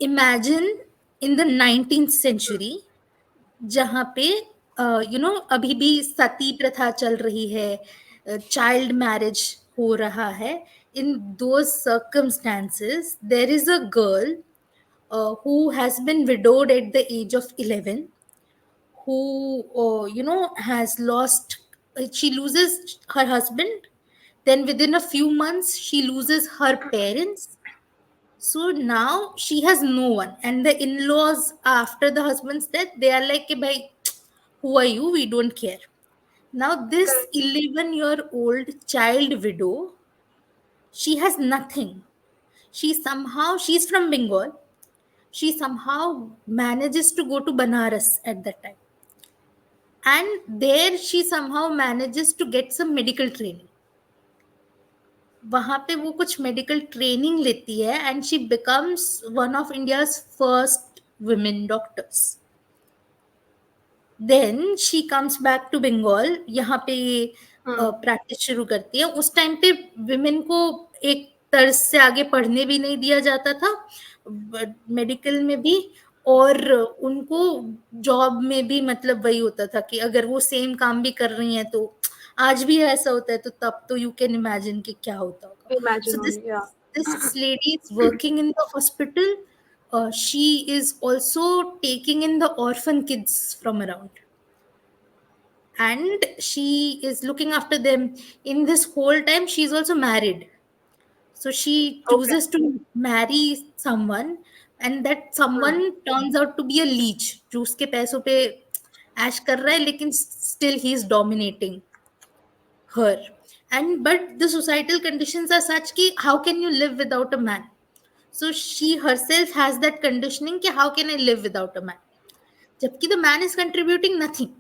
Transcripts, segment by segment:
Imagine in the 19th century, जहाँ पे अभी भी सती प्रथा चल रही है, चाइल्ड मैरिज हो रहा है. इन those circumstances there is a girl who has been widowed at the age of 11, who has lost, she loses her husband, then within a few months she loses her parents. So now she has no one, and the in-laws after the husband's death, they are like, "Bhai, who are you? We don't care." Now this Correct. 11-year-old child widow, she has nothing. She's from Bengal. She somehow manages to go to Banaras at that time, and there she somehow manages to get some medical training. वहां पे वो कुछ medical training लेती है, and she becomes one of India's first women doctors. Then she comes back to Bengal, यहाँ पे Hmm. Practice शुरू करती है. उस टाइम पे विमेन को एक तर्ज से आगे पढ़ने भी नहीं दिया जाता था, मेडिकल में भी, और उनको जॉब में भी मतलब वही होता था कि अगर वो सेम काम भी कर रही हैं तो आज भी ऐसा होता है, तो तब तो यू कैन इमेजिन कि क्या होता होगा. Imagine so this only, yeah. this lady is working in the hospital. She is also taking in the orphan kids from around, and she is looking after them. In this whole time she is also married, so she Okay. chooses to marry someone, and that someone Hmm. turns out to be a leech जो उसके पैसों पे ऐश कर रहा है, लेकिन still he is dominating her. And but the societal conditions are such कि how can you live without a man? So she herself has that conditioning कि how can I live without a man? जबकि the man is contributing nothing.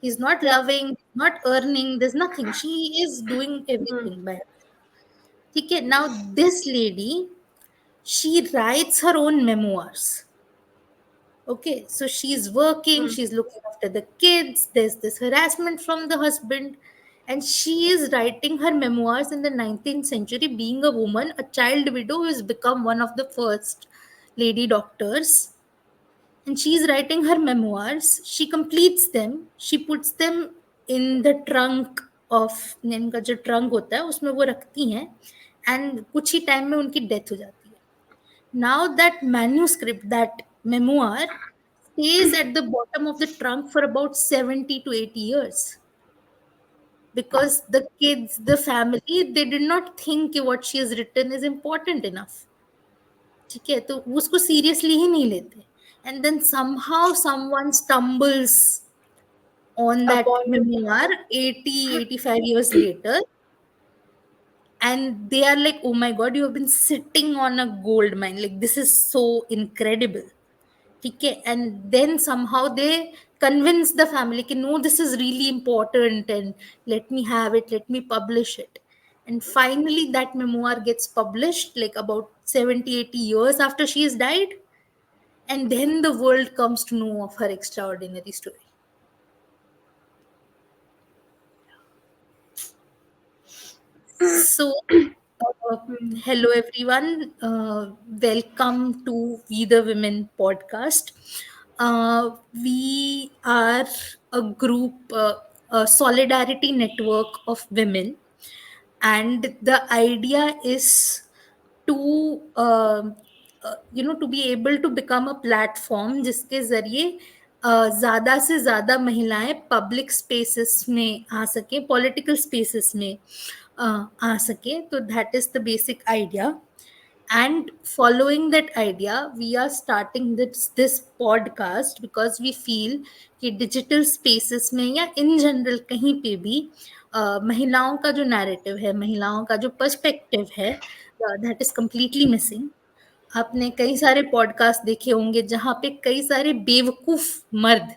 He's not Yeah. loving, not earning, there's nothing. She is doing Hmm. everything by herself. Okay, now this lady, she writes her own memoirs. Okay, so she's working, Hmm. she's looking after the kids, there's this harassment from the husband, and she is writing her memoirs in the 19th century, being a woman, a child widow who has become one of the first lady doctors. And she's writing her memoirs. She completes them. She puts them in the trunk of, इनका जो trunk होता है उसमें वो रखती हैं, and कुछ ही time में उनकी डेथ हो जाती है. Now that manuscript, that memoir, stays at the bottom of the trunk for about 70 to 80 years, because the kids, the family, they did not think कि what she has written is important enough. ठीक है, तो वो उसको seriously ही नहीं लेते. And then somehow someone stumbles on that Upon it. memoir 80-85 years later, and they are like, oh my god, you have been sitting on a gold mine, like this is so incredible. ठीक है, and then somehow they convince the family कि no, this is really important, and let me have it, let me publish it. And finally that memoir gets published like about 70-80 years after she has died, and then the world comes to know of her extraordinary story. So, uh, Hmm. hello everyone. Welcome to We the Women podcast. We are a group, a solidarity network of women, and the idea is to to be able to become a platform जिसके जरिए ज़्यादा से ज़्यादा महिलाएं public spaces में आ सकें, political spaces में आ सकें. तो that is the basic idea. And following that idea, we are starting this podcast because we feel कि डिजिटल स्पेसेस में या इन जनरल कहीं पे भी महिलाओं का जो नैरेटिव है, महिलाओं का जो पर्सपेक्टिव है, दैट इज कम्प्लीटली मिसिंग. आपने कई सारे पॉडकास्ट देखे होंगे जहाँ पे कई सारे बेवकूफ मर्द,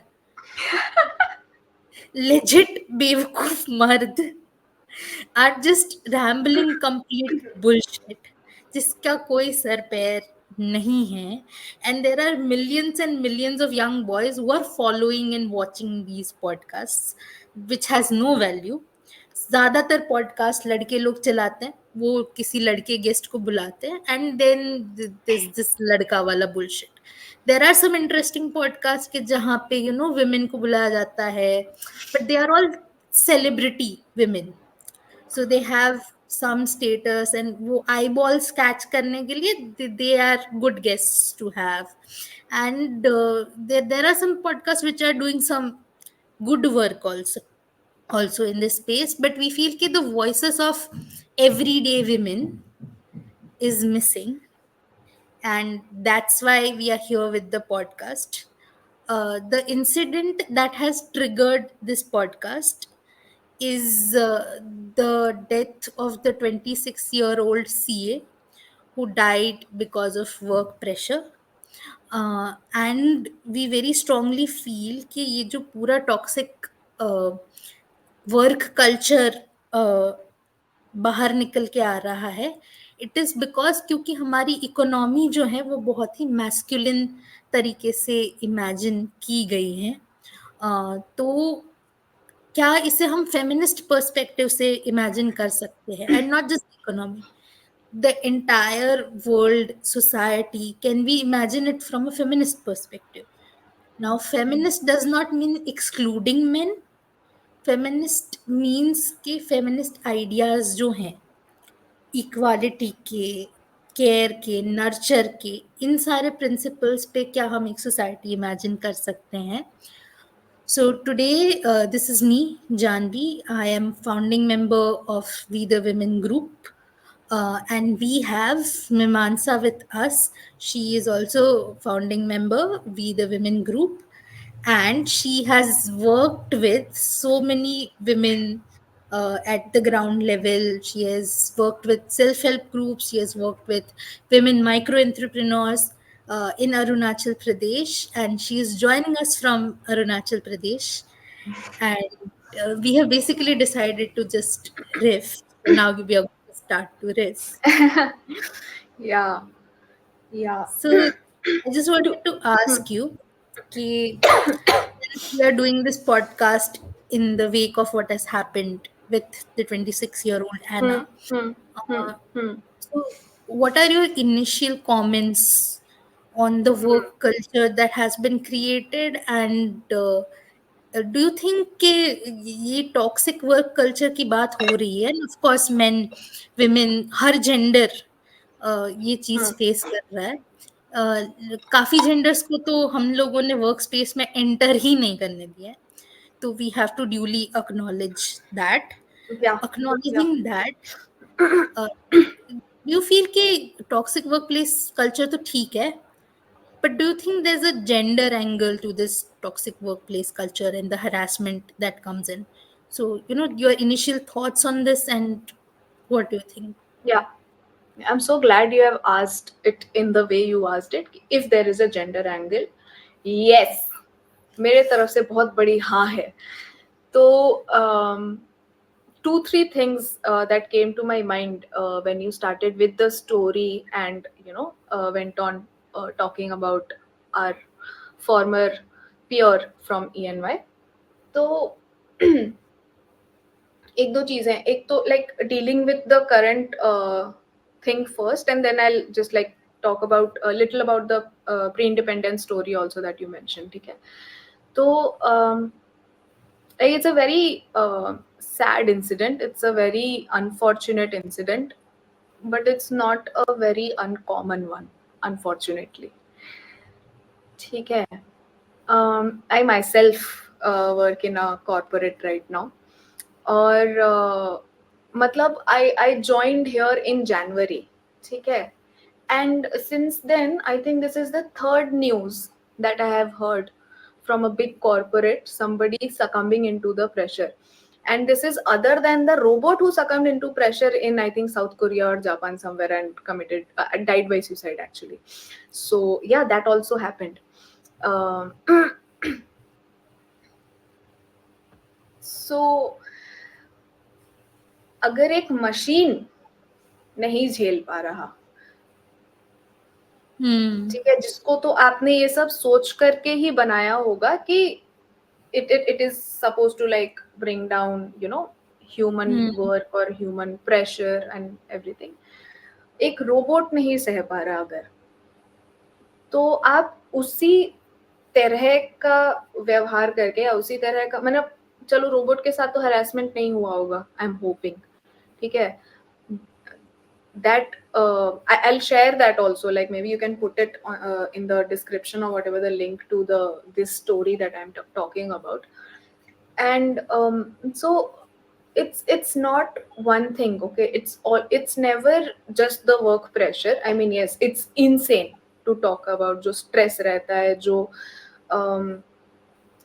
लेजिट बेवकूफ मर्द, are just rambling complete bullshit जिसका कोई सर पैर नहीं है. And there are millions of young boys who are following and watching these podcasts which has no value. ज्यादातर पॉडकास्ट लड़के लोग चलाते हैं, वो किसी लड़के गेस्ट को बुलाते हैं एंड देन दिस लड़का वाला bullshit. There are some interesting podcast के जहाँ पे विमेन को बुलाया जाता है, but they are all celebrity women. So they have some status and वो आई बॉल्स कैच करने के लिए they are good guests to have. And there are some podcast which are doing some good work also in this space, but we feel that the voices of everyday women is missing, and that's why we are here with the podcast. The incident that has triggered this podcast is the death of the 26-year-old CA who died because of work pressure. And we very strongly feel कि ये जो पूरा toxic work culture बाहर निकल के आ रहा है, it is because क्योंकि हमारी इकोनॉमी जो है वो बहुत ही मैस्कुलिन तरीके से इमेजिन की गई है. तो क्या इसे हम फेमिनिस्ट पर्सपेक्टिव से इमेजिन कर सकते हैं, and not just economy, the entire world, society, can we imagine it from a feminist perspective? Now feminist does not mean excluding men. Feminist means कि feminist ideas जो हैं इक्वालिटी के, care के, nurture के, इन सारे प्रिंसिपल्स पे क्या हम एक सोसाइटी इमेजिन कर सकते हैं. So today, this is me, Janvi. I am founding member of We the Women group. And we have Mimansa with us. She is also founding member, We the Women group. And she has worked with so many women at the ground level. She has worked with self-help groups. She has worked with women micro-entrepreneurs in Arunachal Pradesh. And she is joining us from Arunachal Pradesh. And we have basically decided to just riff. So now we are going to start to riff. Yeah. So I just wanted to ask you, कि we are doing this podcast in the wake of what has happened with the 26-year-old Anna. So what are your initial comments on the work culture that has been created, and do you think कि ये toxic work culture की बात हो रही है? Of course main, women, her gender ये चीज face कर रहा है. काफी जेंडर्स को तो हम लोगों ने वर्क स्पेस में एंटर ही नहीं करने दिया है, तो we have to duly acknowledge that. Yeah. Acknowledging that, you feel कि टॉक्सिक वर्क प्लेस कल्चर तो ठीक है, but do you think there's a gender angle to this toxic workplace culture and the harassment that comes in? So, your initial thoughts on this, and what do you think? Yeah. I'm so glad you have asked it in the way you asked it. If there is a gender angle, yes, मेरे तरफ से बहुत बड़ी हाँ है. तो 2-3 things that came to my mind when you started with the story and went on talking about our former peer from ENY. तो एक दो चीजें, एक तो like dealing with the current thing first, and then I'll just like talk about a little about the pre-independence story also that you mentioned. ठीक है? तो like it's a very sad incident. It's a very unfortunate incident, but it's not a very uncommon one, unfortunately. ठीक है? I myself work in a corporate right now. और मतलब I joined here in January, ठीक है? And since then, I think this is the third news that I have heard from a big corporate, somebody succumbing into the pressure. And this is other than the robot who succumbed into pressure in, I think, South Korea or Japan somewhere and died by suicide actually. So yeah, that also happened. So अगर एक machine नहीं झेल पा रहा, ठीक है, जिसको तो आपने ये सब सोच करके ही बनाया होगा कि it is supposed to like bring down human Hmm. Work और ह्यूमन प्रेशर एंड एवरीथिंग, एक रोबोट नहीं सह पा रहा अगर, तो आप उसी तरह का व्यवहार करके या उसी तरह का, मतलब चलो रोबोट के साथ तो हरासमेंट नहीं हुआ होगा, आई एम होपिंग, ठीक है, that I'll share that also, like maybe you can put it in the description or whatever, the link to the this story that I'm talking about. And so it's not one thing, okay, it's all, it's never just the work pressure. I mean, yes, it's insane to talk about जो stress रहता है, जो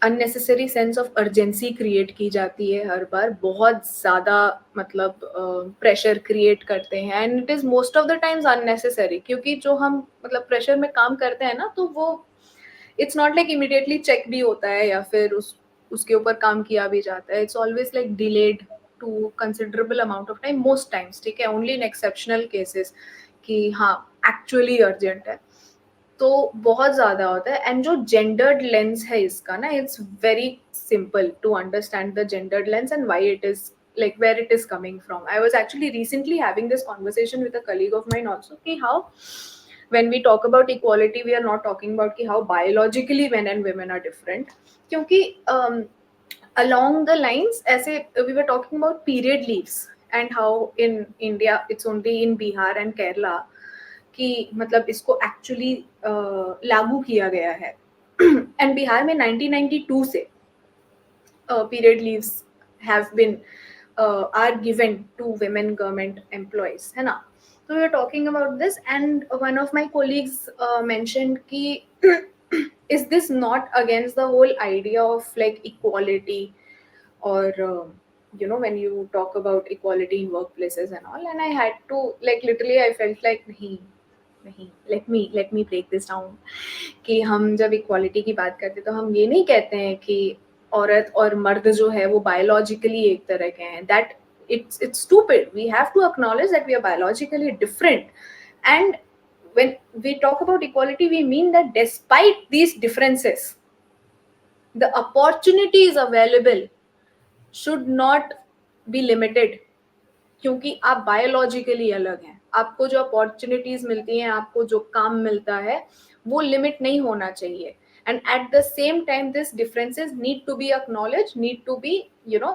unnecessary sense of urgency create की जाती है हर बार, बहुत ज़्यादा मतलब प्रेशर क्रिएट करते हैं, and it is most of the times unnecessary, क्योंकि जो हम मतलब प्रेशर में काम करते हैं ना, तो वो it's not like immediately check भी होता है या फिर उसके ऊपर काम किया भी जाता है, it's always like delayed to considerable amount of time most times, ठीक है, ओनली इन एक्सेप्शनल केसेस कि हाँ एक्चुअली अर्जेंट है, तो बहुत ज़्यादा होता है। एंड जो जेंडर्ड लेंस है इसका ना, it's very simple to understand the gendered lens and why it is like where it is coming from. I was actually recently having this conversation with a colleague of mine also, ki how when we talk about equality we are not talking about ki how biologically men and women are different, kyunki along the lines aise we were talking about period leaves and how in India it's only in Bihar and Kerala कि मतलब इसको actually लागू किया गया है and Bihar में 1992 से period leaves have been are given to women government employees, है ना, तो we are talking about this and one of my colleagues mentioned कि is this not against the whole idea of like equality or you know when you talk about equality in workplaces and all, and I had to like literally I felt like nahi नहीं, let me break this down, कि हम जब equality की बात करते हैं तो हम ये नहीं कहते हैं कि औरत और मर्द जो है वो बायोलॉजिकली एक तरह के हैं, that it's stupid, we have to acknowledge that we are biologically different, and when we talk about equality we mean that despite these differences the opportunities available should not be limited, क्योंकि आप biologically अलग हैं, आपको जो opportunities मिलती हैं, आपको जो काम मिलता है वो लिमिट नहीं होना चाहिए, and at the same time this differences need to be acknowledge, need to be you know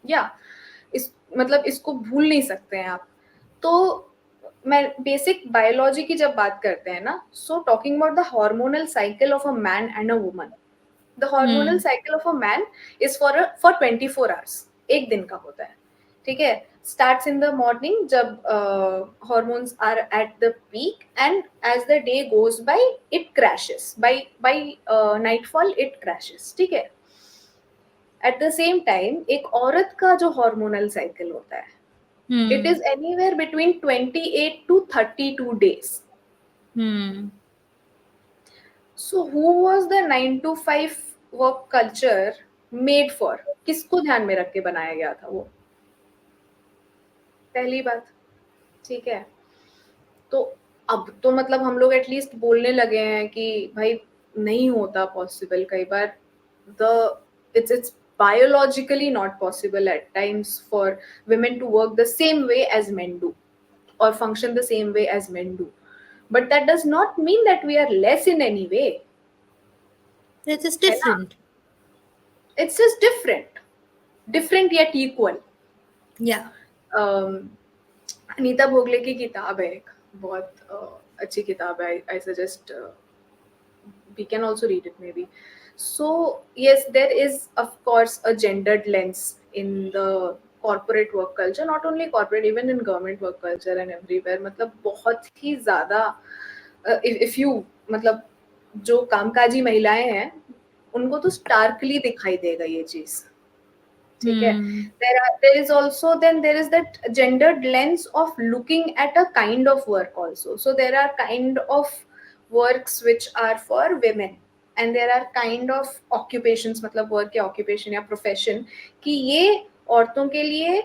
या इस मतलब इसको भूल नहीं सकते हैं आप। तो मैं बेसिक बायोलॉजी की जब बात करते हैं ना, so talking about the hormonal cycle of a man and a woman, the hormonal Hmm. Cycle of a man is for 24 hours, एक दिन का होता है, ठीक है, स्टार्ट्स इन द मॉर्निंग जब hormones are at the peak and as the day goes by it crashes, by nightfall it crashes, ठीक है। एट द सेम टाइम एक औरत का जो हार्मोनल साइकिल होता है, it Hmm. Is anywhere between 28 to 32 days. Hmm. So who was the 9 to 5 work culture made for, किसको ध्यान में रख के बनाया गया था वो, पहली बात, ठीक है। तो अब तो मतलब हम लोग एटलीस्ट बोलने लगे हैं कि भाई नहीं होता पॉसिबल, कई बार the it's biologically not possible at times for women to work the same way as men do or function the same way as men do, but that does not mean that we are less in any way, It is है ना, different. it's just different yet equal. Yeah. Anita Bhogle की किताब है एक, बहुत अच्छी किताब है, I suggest we can also read it maybe. So yes, there is of course a gendered lens in the corporate work culture, not only corporate, even in government work culture and everywhere, मतलब बहुत ही ज़्यादा if you मतलब जो कामकाजी महिलाएं हैं उनको तो starkly दिखाई देगा ये चीज़, ठीक है। Hmm. There is also then there is that gendered lens of looking at a kind of work also, so there are kind of works which are for women and there are kind of occupations, मतलब work या occupation या profession कि ये औरतों के लिए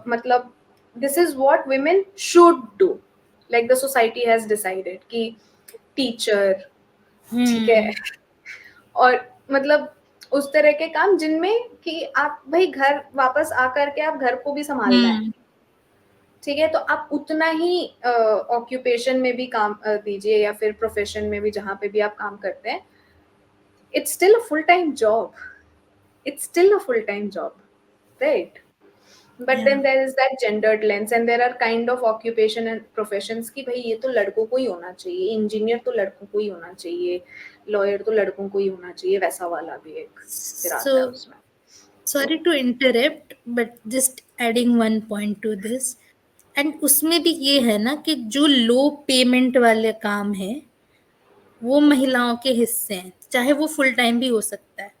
मतलब this is what women should do, like the society has decided कि teacher, ठीक है, Hmm. और मतलब उस तरह के काम जिनमें कि आप भाई घर वापस आकर के आप घर को भी संभालना है, हम्म। ठीक है, तो आप उतना ही ऑक्यूपेशन में भी काम दीजिए, या फिर प्रोफेशन में भी जहाँ पे भी आप काम करते हैं, it's still a full time job, it's still a full time job, right? But या then there is that gendered lens, and there are kind of occupation and professions कि भाई ये तो लड़कों को ही होना चाहिए, इंजीनियर तो लड़कों को ही होना चाहिए, लॉयर तो लड़कों को ही होना चाहिए, वैसा वाला भी एक फिर आता है So उसमें। sorry तो to interrupt, but just adding one point to this. And उसमें भी ये है ना कि जो लो पेमेंट वाले काम है वो महिलाओं के हिस्से हैं, चाहे वो फुल टाइम भी हो सकता है।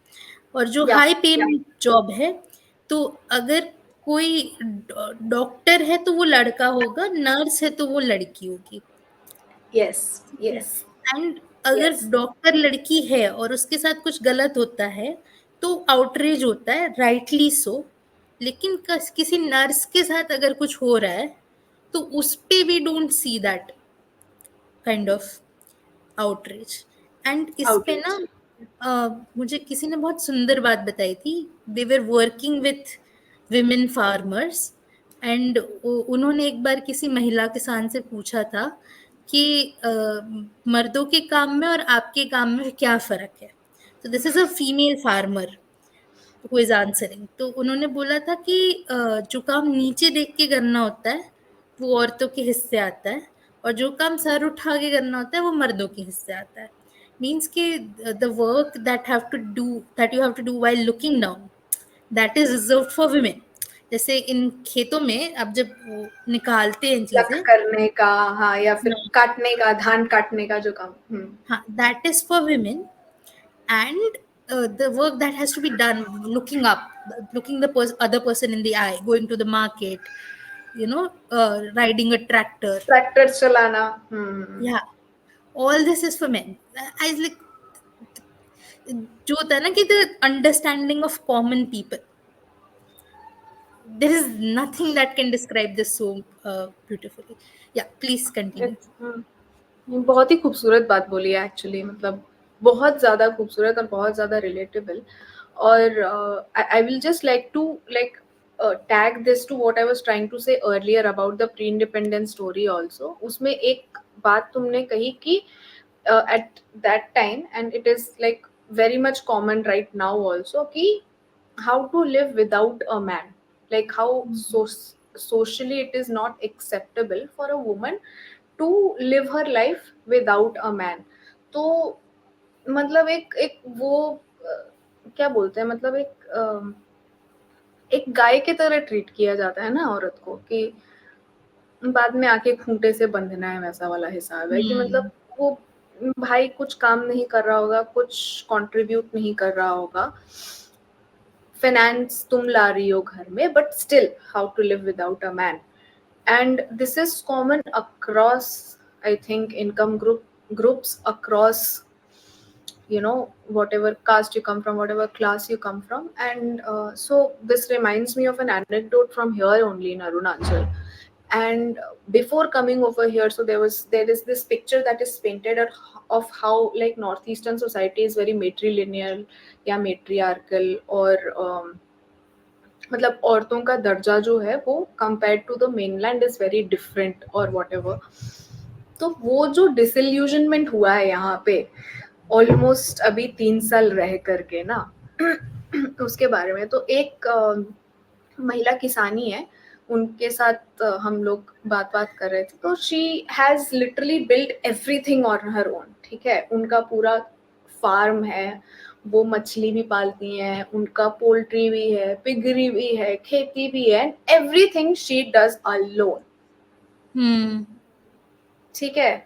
और जो या हाई पेमेंट जॉब है, तो अगर कोई डॉक्टर है तो वो लड़का होगा, नर्स है तो वो लड़की होगी। यस ठीक है। यस एंड अगर यस डॉक्टर लड़की है और उसके साथ कुछ गलत होता है तो आउटरीच होता है, राइटली सो। लेकिन किसी नर्स के साथ अगर कुछ हो रहा है तो उस पे we don't see that kind of outreach. And इस पे ना आउटरीच। मुझे किसी ने बहुत सुंदर बात बताई थी। They were working with women farmers, and उन्होंने एक बार किसी महिला किसान से पूछा था कि मर्दों के काम में और आपके काम में क्या फर्क है। तो this is a female farmer who is answering. तो उन्होंने बोला था कि जो काम नीचे देख के करना होता है वो औरतों के हिस्से आता है, और जो काम सर उठा के करना होता है वो मर्दों के हिस्से आता है। मीन्स कि the work that you have to do while looking down, that is reserve for women. जैसे इन खेतों में अब जब वो निकालते हैं प्लक चीजें, करने का, हाँ, या फिर काटने का, धान काटने का जो काम। हाँ, that is for women. And the work that has to be done, looking up, looking the other person in the eye, going to the market, riding a tractor, tractor चलाना। yeah, all this is for men. I like, जो होता है ना कि the understanding of common people, there is nothing that can describe this so beautifully. Yeah, please continue. ये बहुत ही खूबसूरत बात बोली है एक्चुअली, मतलब बहुत ज़्यादा खूबसूरत और बहुत ज़्यादा रिलेटेबल। और I will just like to like tag this to what I was trying to say earlier about the pre independence story also. उसमें एक बात तुमने कही कि at that time, and it is like very much common right now also, कि how to live without a man, like how socially it is not acceptable for a woman to live her life without a man। तो मतलब एक एक वो क्या बोलते हैं, मतलब एक गाय की तरह ट्रीट किया जाता है ना औरत को, कि बाद में आके खूंटे से बंधना है, वैसा वाला हिसाब है कि Hmm. मतलब वो भाई कुछ काम नहीं कर रहा होगा, कुछ कंट्रीब्यूट नहीं कर रहा होगा, फाइनेंस तुम ला रही हो घर में, but still how to live without a man. And this is common across, I think, income groups across, whatever caste you come from, whatever class you come from. And so this reminds me of an anecdote from here only in Arunachal. And before coming over here, so there is this picture that is painted of how like northeastern society is very matrilineal या matriarchal, और मतलब औरतों का दर्जा जो है वो compare to the mainland is very different और व्हाटएवर। तो वो जो डिसइल्यूजनमेंट हुआ है यहाँ पे ऑलमोस्ट अभी 3 साल रह करके ना, उसके बारे में तो एक महिला किसानी है, उनके साथ हम लोग बात कर रहे थे, तो she has literally built everything on her own, ठीक है, उनका पूरा फार्म है, वो मछली भी पालती हैं, उनका पोल्ट्री भी है, पिगरी भी है, खेती भी है, everything she does alone, Hmm. ठीक है।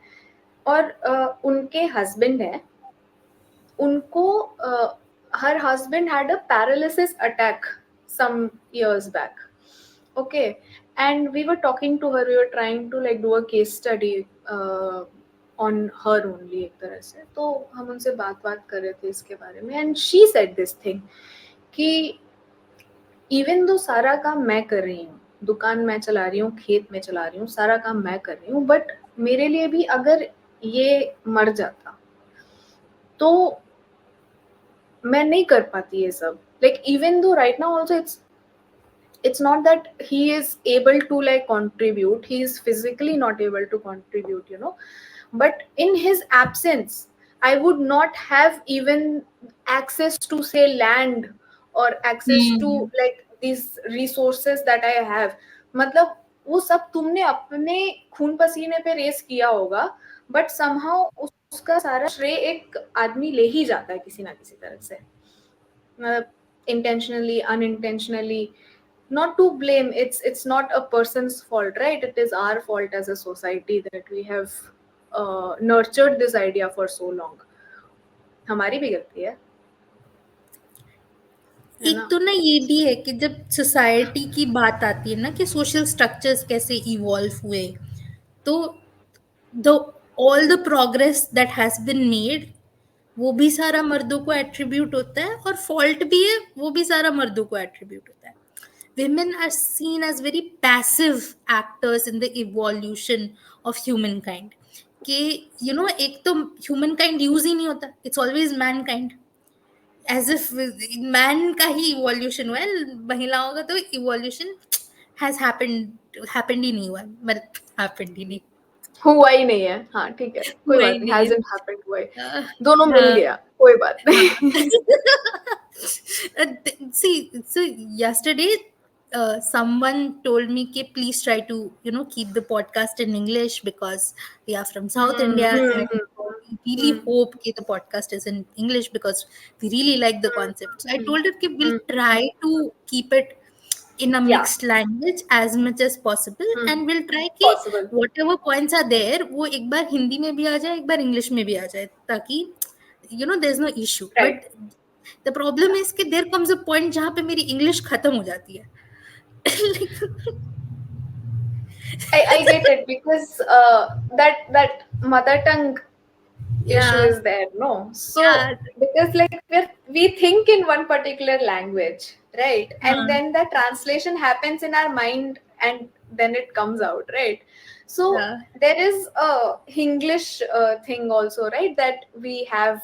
और उनके हस्बैंड है, उनको her husband had a paralysis attack some years back, okay, and we were talking to her, we were trying to like do a case study on her only एक तरह से, तो हम उनसे बात कर रहे थे इसके बारे में, and she said this thing कि इवन दो सारा काम मैं कर रही हूँ, दुकान मैं चला रही हूँ, खेत में चला रही हूँ, सारा काम मैं कर रही हूँ, बट मेरे लिए भी अगर ये मर जाता तो मैं नहीं कर पाती ये सब. Like even though right now also it's not that he is able to like contribute, he is physically not able to contribute, you know, but in his absence I would not have even access to say land or access to hmm. like these resources that I have. मतलब वो सब तुमने अपने खून पसीने पे race किया होगा, बट समहाउ उसका सारा श्रेय एक आदमी ले ही जाता है किसी ना किसी तरह से, intentionally, unintentionally. Not to blame, it's not a person's fault, right? It is our fault as a society that we have nurtured this idea for so long. हमारी भी गलती है एक ना. तो ना ये भी है कि जब सोसाइटी की बात आती है ना कि सोशल स्ट्रक्चर्स कैसे इवॉल्व हुए, तो the all the progress that has been made वो भी सारा मर्दों को एट्रीब्यूट होता है, और फॉल्ट भी है वो भी सारा मर्दों को एट्रीब्यूट होता है. Women are seen as very passive actors in the evolution of humankind. कि एक तो humankind यूज ही नहीं होता, it's always mankind. As if man का ही इवोल्यूशन हुआ है, महिलाओं का तो इवोल्यूशन हैज हैपेंड ही नहीं हुआ है, मतलब हैपेंड ही नहीं हुआ ही नहीं है, हाँ ठीक है, कोई हुआ ही बात नहीं, नहीं है. hasn't happened हुआ है, Uh, दोनों मिल हाँ. गया, कोई बात हाँ. नहीं. See, so yesterday, someone told me कि please try to keep the podcast in English because we are from South India, and we really hope कि the podcast is in English because we really like the concept. So I told her कि we'll try to keep it in a Yeah, mixed language as much as possible, and we'll try कि possible. whatever points are there वो एक बार हिंदी में भी आ जाए, एक बार English में भी आ जाए, ताकि there's no issue. Right. But the problem is कि there comes a point जहाँ पे मेरी इंग्लिश खत्म हो जाती है. I get it because that mother tongue issue Yeah, is there, no? So yeah, because like we think in one particular language, right? And हाँ, then the translation happens in our mind and then it comes out, right? So yeah, there is a English thing also, right? That we have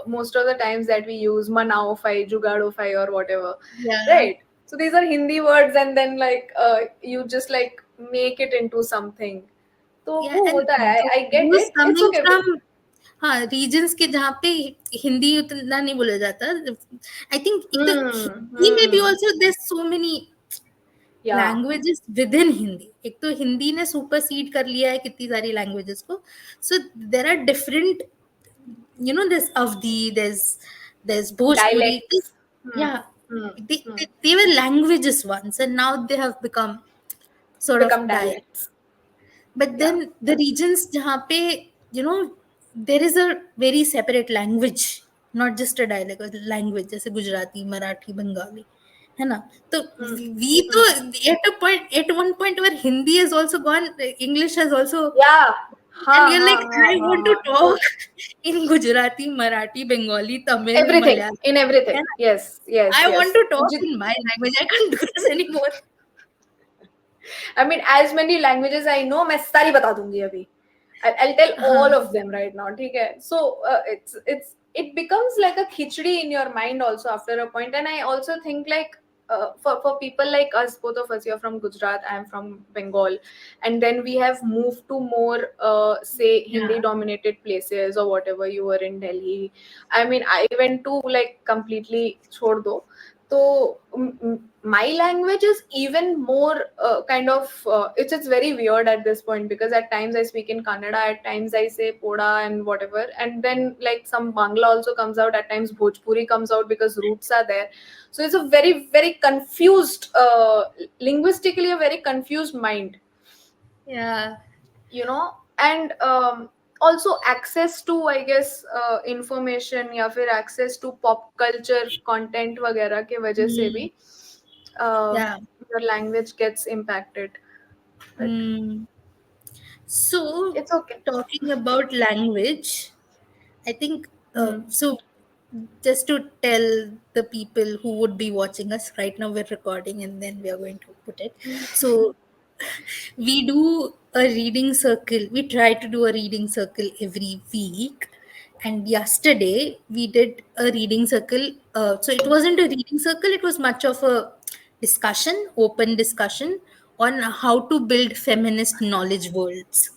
most of the times that we use manao fai, jugado fai, or whatever, yeah, right? So these are Hindi words, and then like you just like make it into something. तो yeah. वो And होता है, I get those it, it's coming okay. from हाँ regions के जहाँ पे हिंदी उतना नहीं बोला जाता. आई थिंक एक तो हिंदी में भी also there so many Yeah, languages within Hindi. एक तो हिंदी ने सुपरसीड कर लिया है कितनी सारी लैंग्वेजेस को. So there are different, there's Avdi, there's Bhojpuri. dialects. Yeah, Hmm. they were languages once, and now they have become sort of Become dialect. dialects. But Yeah. then the regions जहाँ पे there is a very separate language, not just a dialect, a language जैसे गुजराती, मराठी, बंगाली, है ना. तो we तो at one point where Hindi has also gone, English has also, Yeah. and हाँ you're हाँ like, हाँ I हाँ want to हाँ. talk in Gujarati, Marathi, Bengali, Tamil, Everything, Malayalam. in everything. है ना? Yes, yes, I want yes. to talk in my language. I can't do this anymore. I mean, as many languages I know, मैं सारी बता दूंगी अभी. I'll tell all हाँ, of them right now. ठीक है? So it becomes like a khichdi in your mind also after a point. And I also think like for people like us, both of us, you're from Gujarat, I'm from Bengal, and then we have moved to more say Hindi yeah, dominated places or whatever. You were in Delhi. I mean, I went to like completely छोड़ दो. So my language is even more kind of it's very weird at this point because at times I speak in Kannada, at times I say Poda and whatever, and then like some Bangla also comes out, at times Bhojpuri comes out because roots are there. So it's a very very confused linguistically a very confused mind, yeah. you know. And also access to I guess information या फिर access to pop culture content वगैरह के वजह से Hmm. भी uh, Yeah. your language gets impacted, but Hmm. So, it's okay. talking about language, I think Hmm. so. Just to tell the people who would be watching us right now, we're recording and then we are going to put it. So, we do a reading circle. We try to do a reading circle every week, And yesterday we did a reading circle. So it wasn't a reading circle, it was much of a discussion, open discussion on how to build feminist knowledge worlds.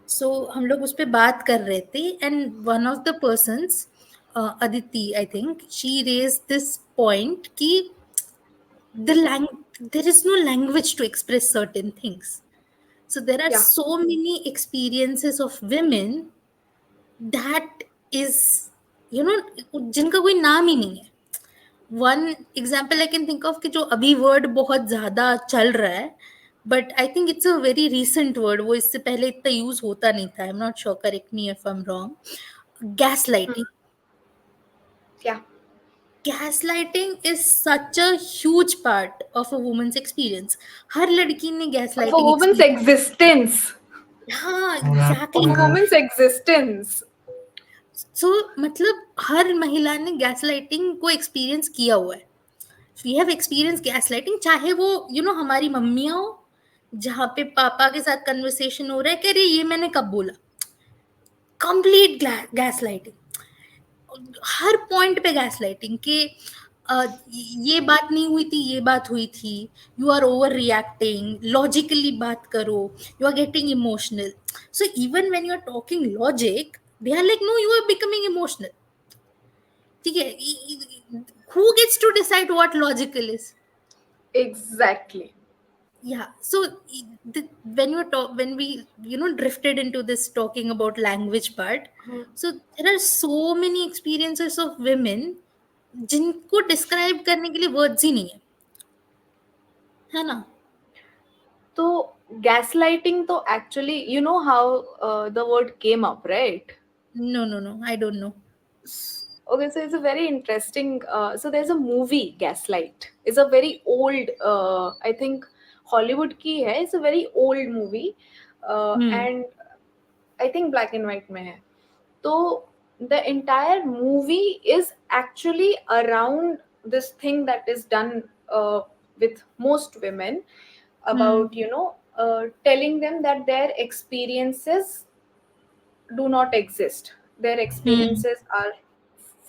So हम लोग उस पे बात कर रहे थे, and one of the persons, Aditi, I think, she raised this point कि there is no language to express certain things. So there are Yeah. so many experiences of women that is, you know, जिनका कोई नाम ही नहीं है. One example I can think of कि जो अभी वर्ड बहुत ज्यादा चल रहा है, but I think it's a very recent word, वो इससे पहले इतना यूज होता नहीं था. I am not sure, correct me if I am wrong. Gas lighting. Yeah. Gas lighting is such a huge part of a women's experience. हर लड़की ने gas Of a lighting woman's experience. existence. हाँ, Of a exactly. woman's existence. सो मतलब हर महिला ने gas lighting को experience किया हुआ है. We have experience gaslighting, चाहे वो हमारी मम्मियाँ हो, जहाँ पे पापा के साथ कन्वर्सेशन हो रहा है कि अरे ये मैंने कब बोला. Complete gas lighting. हर पॉइंट पे गैस लाइटिंग के ये बात नहीं हुई थी, ये बात हुई थी. You are overreacting, logically बात करो, you are getting emotional. So even when you are talking logic, they are like no, you are becoming emotional. ठीक है, who gets to decide what logical is? Exactly. Yeah, so when when we drifted into this talking about language part, so there are so many experiences of women जिनको describe करने के लिए words ही नहीं है ना. So gaslighting, तो actually, you know how the word came up, right? No, I don't know. Okay, so it's a very interesting. So there's a movie, Gaslight. It's a very old, I think, Hollywood की है. It's a very old movie, Hmm. and I think black and white में है. So the entire movie is actually around this thing that is done with most women Hmm. about telling them that their experiences do not exist. Their Hmm. experiences are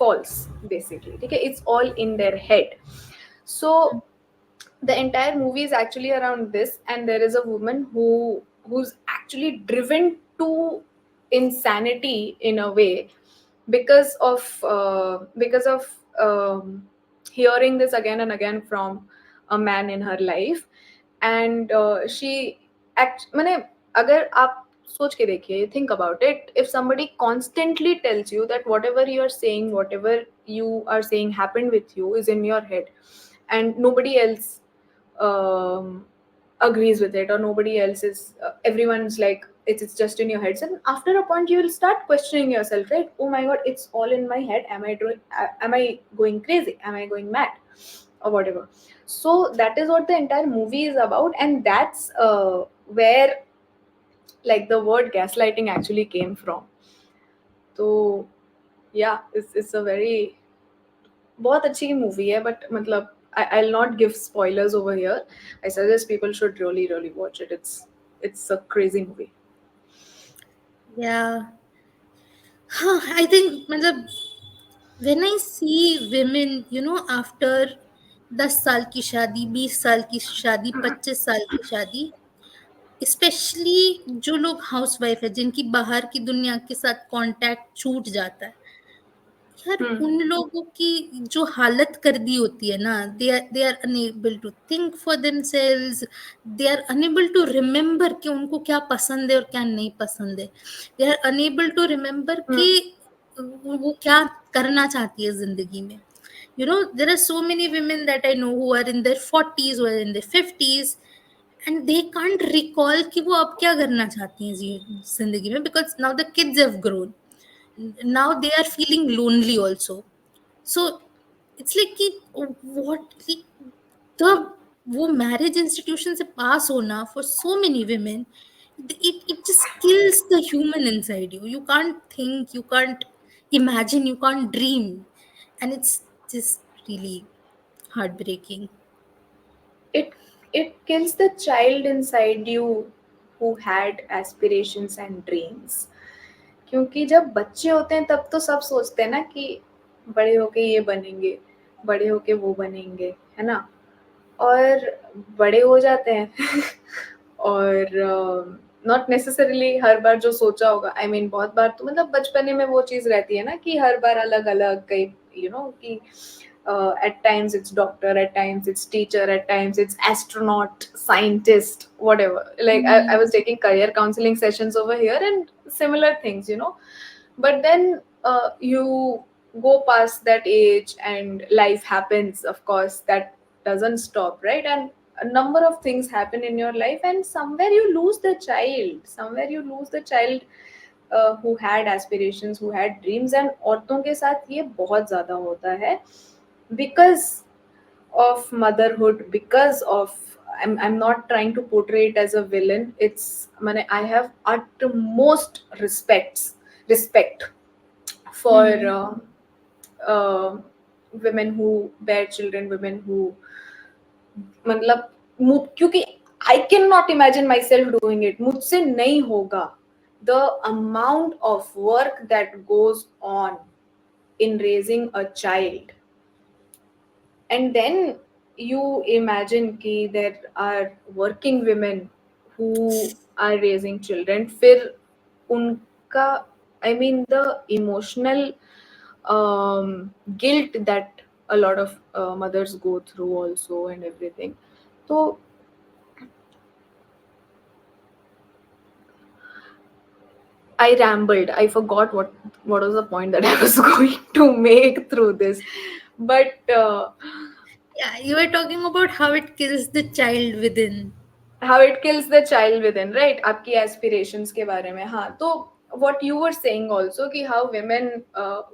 false, basically. Okay, it's all in their head. So the entire movie is actually around this, and there is a woman who's actually driven to insanity in a way because of hearing this again and again from a man in her life. And she act मैंने अगर आप सोच के देखिए, think about it, if somebody constantly tells you that whatever you are saying, whatever you are saying happened with you is in your head, and nobody else agrees with it, or nobody else is everyone's like it's just in your head, and after a point you will start questioning yourself, right? Oh my god, it's all in my head. Am I going crazy? Am I going mad, or whatever? So that is what the entire movie is about, and that's where like the word gaslighting actually came from. So yeah, it's a very बहुत अच्छी movie है, but मतलब I'll not give spoilers over here. I suggest people should really watch it. It's a crazy movie. Yeah. हाँ, I think मतलब when I see women, after 10 साल की शादी, 20 साल की शादी, 25 साल की शादी, स्पेशली जो लोग हाउसवाइफ है, जिनकी बाहर की दुनिया के साथ कांटेक्ट छूट जाता है, यार Hmm. उन लोगों की जो हालत कर दी होती है ना, they are unable to think for themselves. They are unable to remember कि उनको क्या पसंद है और क्या नहीं पसंद है. They are unable to remember Hmm. कि वो क्या करना चाहती है जिंदगी में. There are so many women that I know who are in their 40s, who are in their 50s, and they can't recall कि वो अब क्या करना चाहती हैं जिंदगी में, because now the kids have grown. Now they are feeling lonely also. So it's like कि what like the वो मैरिज इंस्टीट्यूशन से पास होना for so many women, it just kills the human inside you. You can't think, you can't imagine, you can't dream, and it's just really heartbreaking. it it kills the child inside you who had aspirations and dreams. क्योंकि जब बच्चे होते हैं तब तो सब सोचते हैं ना कि बड़े होके ये बनेंगे, बड़े होके वो बनेंगे, है ना? और बड़े हो जाते हैं और नॉट नेसेसरीली हर बार जो सोचा होगा, आई I मीन mean, बहुत बार तो मतलब बचपने में वो चीज रहती है ना कि हर बार अलग अलग कई कि at times it's doctor, at times it's teacher, at times it's astronaut, scientist, whatever. Like I Hmm. was taking career counseling sessions over here and similar things. But then you go past that age and life happens, of course, that doesn't stop, right? And a number of things happen in your life, and somewhere you lose the child, who had aspirations, who had dreams. And औरतों के साथ ये बहुत ज़्यादा होता है because of motherhood, because of I'm not trying to portray it as a villain. I have utmost respect for Hmm. uh, women who bear children, women who मतलब क्योंकि I cannot imagine myself doing it. मुझसे नहीं होगा. The amount of work that goes on in raising a child, and then you imagine कि there are working women who are raising children. फिर उनका, I mean, the emotional guilt that a lot of mothers go through also and everything. So I rambled. I forgot what was the point that I was going to make through this. But Yeah, you were talking about how it kills the child within. how it kills the child within, right? आपकी aspirations के बारे में. हाँ, तो what you were saying also कि how women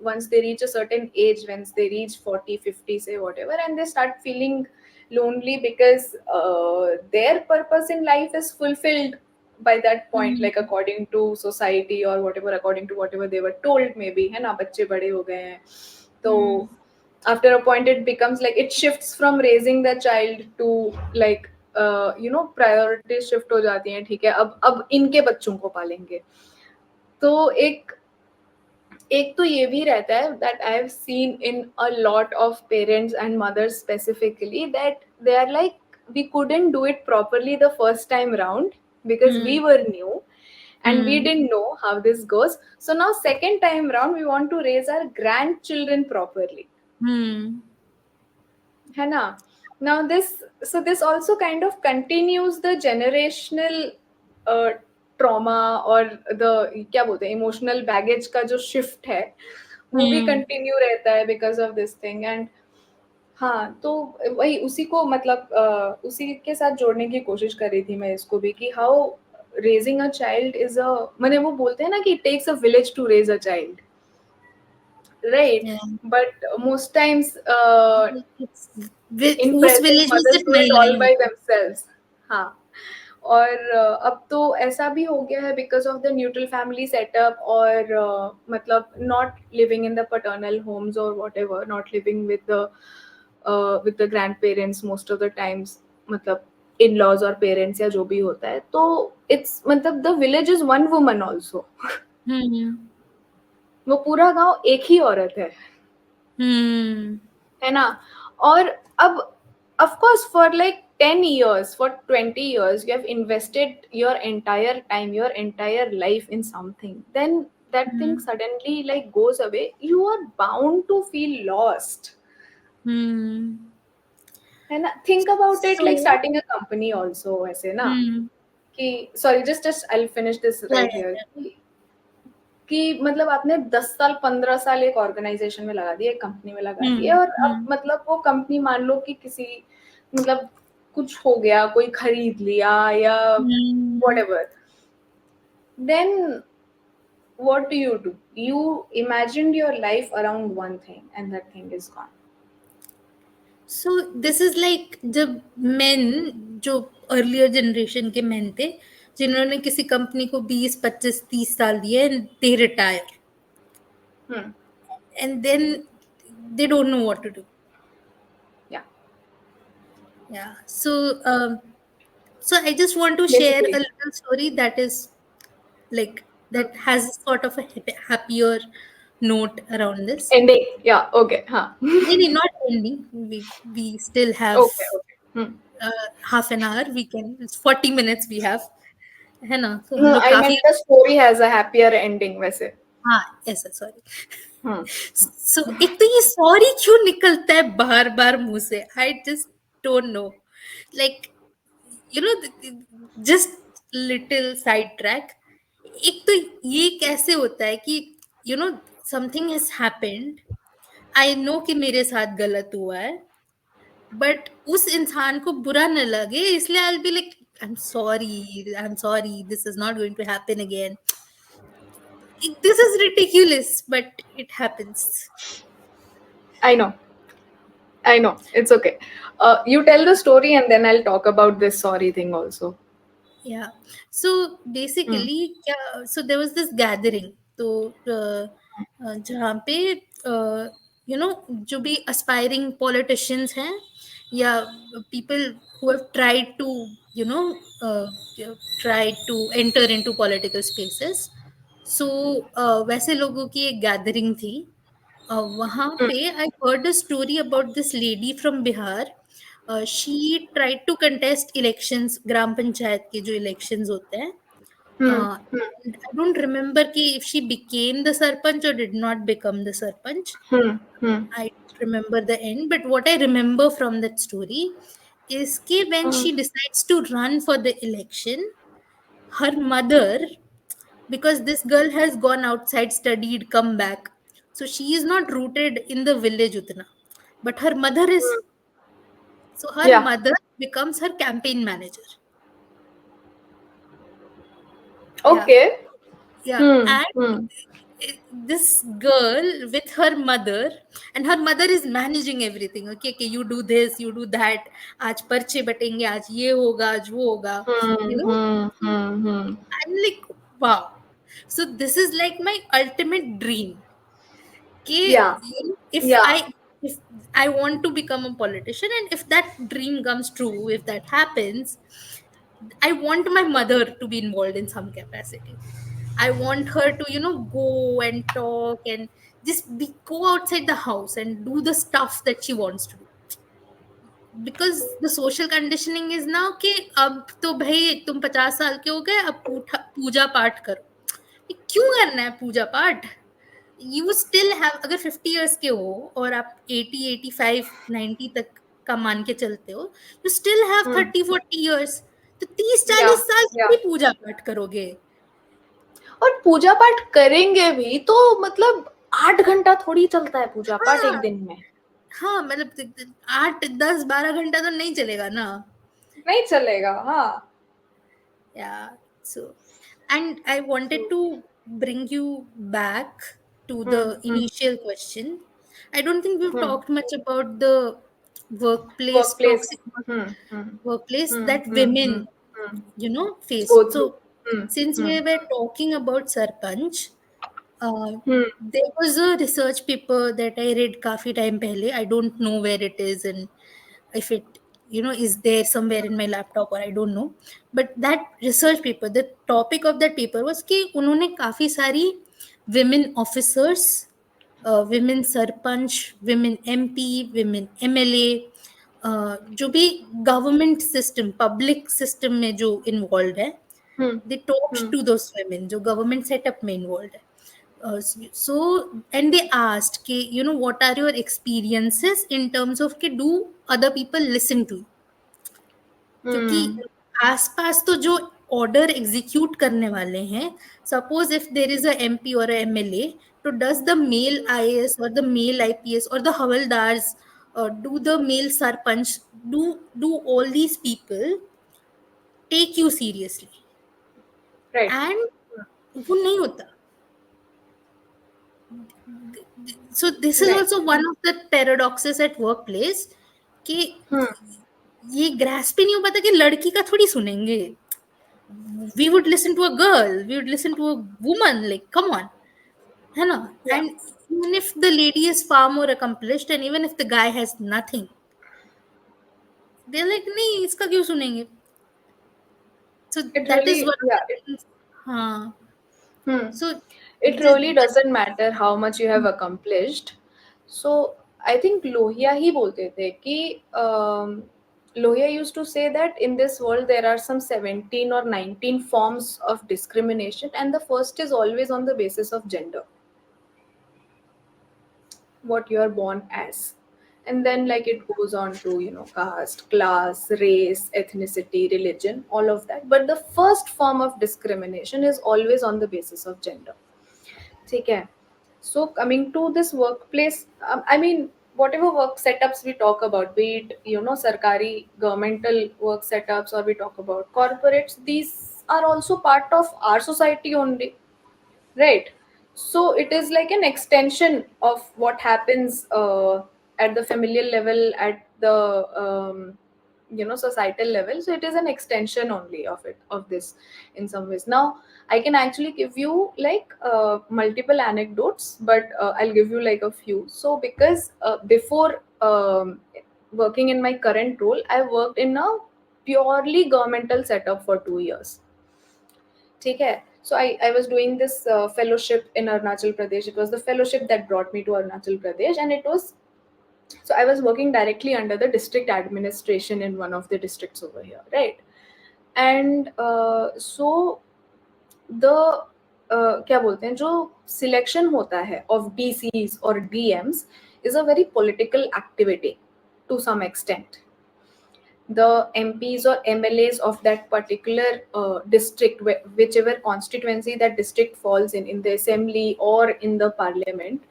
once they reach a certain age, once they reach 40, 50, say whatever, and they start feeling lonely because their purpose in life is fulfilled by that point, Hmm. like according to society or whatever, according to whatever they were told, maybe, है ना, बच्चे बड़े हो गए हैं तो Hmm. after a point it becomes like it shifts from raising the child to like priority shift हो जाती हैं. ठीक है, अब इनके बच्चों को पालेंगे. तो एक तो ये भी रहता है that I have seen in a lot of parents and mothers specifically that they are like we couldn't do it properly the first time round because we Hmm. were new and we Hmm. didn't know how this goes. So now second time round we want to raise our grandchildren properly. Hmm. है ना? Now this also kind of continues the generational uh, trauma और the क्या बोलते हैं emotional baggage का जो shift है वो भी Hmm. continue रहता है because of this thing. And हाँ, तो वही उसी को मतलब उसी के साथ जोड़ने की कोशिश कर रही थी मैं इसको भी कि how raising a child is a, मैंने वो बोलते हैं ना कि it takes a village to raise a child, right? Yeah. But most times It's in whose present village में mothers सिर्फ do it महिलाएं all by होती हैं. themselves. हाँ. और अब तो ऐसा भी हो गया है because of the neutral family setup और मतलब not living in the paternal homes or whatever, not living with the grandparents most of the times, मतलब इन लॉज और पेरेंट्स या जो भी होता है तो इट्स मतलब the village is one woman also. Hmm. वो पूरा गांव एक ही औरत Hmm. है ना? और अब of course for like 10 years, for 20 years you have invested your entire time, your entire life in something, then that thing Hmm. suddenly like goes away, you are bound to feel lost, Hmm. है ना? Think about it like So, starting a company also ऐसे ना hmm. कि sorry, just I'll finish this Yeah, right yeah, here yeah. कि मतलब आपने 10 साल 15 साल एक ऑर्गेनाइजेशन में लगा दिए, एक कंपनी में लगा दिए, Hmm. और अब Hmm. मतलब वो कंपनी मान लो कि किसी मतलब कुछ हो गया, कोई खरीद लिया या Hmm. whatever, then what do? You imagined your life around one thing and that thing is gone. So this is like जब men जो अर्लियर जनरेशन के men थे जिन्होंने किसी कंपनी को 20 25 30 साल दिए and they retire Hmm. and then they don't know what to do. Yeah, Yeah. So I just want to share a basically. little story that is like that has sort of a happier note around this. Ending. Yeah. Okay. Huh. Maybe not ending. We still have Okay. Okay. half an hour. We can. It's 40 minutes we have. है ना, तो हम No, लोग I काफी. meant the story has a happier ending, वैसे. हाँ, ऐसा, sorry. Hmm. सो एक तो ये सॉरी क्यों निकलता है बार बार मुंह से, I just don't know. Like you know, just little side track. एक तो ये कैसे होता है कि you know something has happened, I know कि मेरे साथ गलत हुआ है, बट उस इंसान को बुरा न लगे, इसलिए I will be like I am sorry, this is not going to happen again. This is ridiculous, but it happens. I know. I know. It's okay. You tell the story and then I'll talk about this sorry thing also. Yeah. So Hmm. basically, so there was this gathering. तो जहाँ पे you know जो भी aspiring politicians हैं या people who have tried to you know uh, tried to enter into political spaces. So वैसे लोगों की एक gathering थी. वहाँ Hmm. पे I heard a story about this lady from Bihar. She tried to contest elections, gram panchayat के जो इलेक्शंस होते हैं. Hmm. Hmm. I don't remember कि if she became the sarpanch और did not become the sarpanch. Hmm. Hmm. I remember the end, but what I remember from that story is कि when Hmm. she decides to run for the election, her mother, because this girl has gone outside, studied, come back, so she is not rooted in the village utna, but her mother is. Hmm. So her Yeah. mother becomes her campaign manager. Yeah, Okay. yeah. Hmm. And Hmm. this girl with her mother, and her mother is managing everything. Okay, okay, you do this, you do that. आज पर्चे बटेंगे, आज ये होगा, आज वो होगा. Hmm. You know, Hmm. Hmm. Hmm. I'm like, wow. So this is like my ultimate dream. कि Yeah. if Yeah. I want to become a politician, and if that dream comes true, if that happens, I want my mother to be involved in some capacity. I want her to go and talk and just go outside the house and do the stuff that she wants to do. Because the social conditioning is now कि अब तो भाई तुम 50 साल के हो गए, अब पूजा पाठ करो. क्यों करना है पूजा पाठ? यू स्टिल हैव, अगर 50 इयर्स के हो और आप 80, 85, 90 तक का मान के चलते हो, you still have Hmm. 30, 40 years. तो 30, 40 साल Yeah. की पूजा पाठ करोगे? और पूजा पाठ करेंगे भी तो मतलब 8 घंटा थोड़ी चलता है पूजा पाठ एक हाँ, दिन में. हाँ, मतलब 8, 10, 12 घंटा तो नहीं चलेगा ना. नहीं चलेगा. हाँ. Yeah. So, and I wanted to bring you back to the Hmm. Hmm. initial question. I don't think we've Hmm. talked much about the workplace, Workplace. toxic Hmm. Hmm. workplace Hmm. that Hmm. women Hmm. Hmm. face. Go So through. Hmm. since Hmm. we were talking about sarpanch, uh, Hmm. there was a research paper that I read काफी time पहले. I don't know where it is and if it is there somewhere in my laptop, or I don't know. But that research paper, the topic of that paper was कि उन्होंने काफी सारी women officers, women sarpanch, women MP, women MLA, जो भी government system, public system में जो involve है, Hmm. they talked Hmm. to those women जो गवर्नमेंट सेटअप में इन्वॉल्व है. So and they asked कि what are your experiences in terms of कि do other people listen to you. क्योंकि Hmm. आसपास तो जो ऑर्डर एग्जीक्यूट करने वाले हैं, suppose if there is a MP और एमएलए, तो डज द मेल आईएएस और द मेल आईपीएस और the हवलदार्स, do the male sarpanch, do all these people take you seriously? Right. And वो नहीं होता. So this is Right. also one of the paradoxes at workplace कि Hmm. ये grasp ही नहीं हो पाता कि लड़की का थोड़ी सुनेंगे. We would listen to a girl, we would listen to a woman, like come on, है ना? Yeah. And even if the lady is far more accomplished and even if the guy has nothing, they're like नहीं इसका क्यों सुनेंगे. So It that is really, one of yeah. the things. हाँ, Hmm. So It really doesn't matter how much you have accomplished. So I think Lohia ही बोलते थे कि Lohia used to say that in this world there are some 17 or 19 forms of discrimination, and the first is always on the basis of gender, what you are born as. And then like it goes on to, you know, caste, class, race, ethnicity, religion, all of that, but the first form of discrimination is always on the basis of gender. ठीक है. So coming to this workplace, I mean, whatever work setups we talk about, be it, you know, sarkari governmental work setups, or we talk about corporates, these are also part of our society only, right? So it is like an extension of what happens at the familial level, at the you know, societal level. So it is an extension only of it, of this, in some ways. Now I can actually give you like multiple anecdotes, but I'll give you like a few. So because before working in my current role, I worked in a purely governmental setup for 2 years. ठीक है. So I was doing this fellowship in Arunachal Pradesh. It was the fellowship that brought me to Arunachal Pradesh, and it was, so I was working directly under the district administration in one of the districts over here, right? And so the क्या बोलते हैं, जो selection होता है of DCs और DMs is a very political activity to some extent. The MPs or MLAs of that particular district, whichever constituency that district falls in the assembly or in the parliament,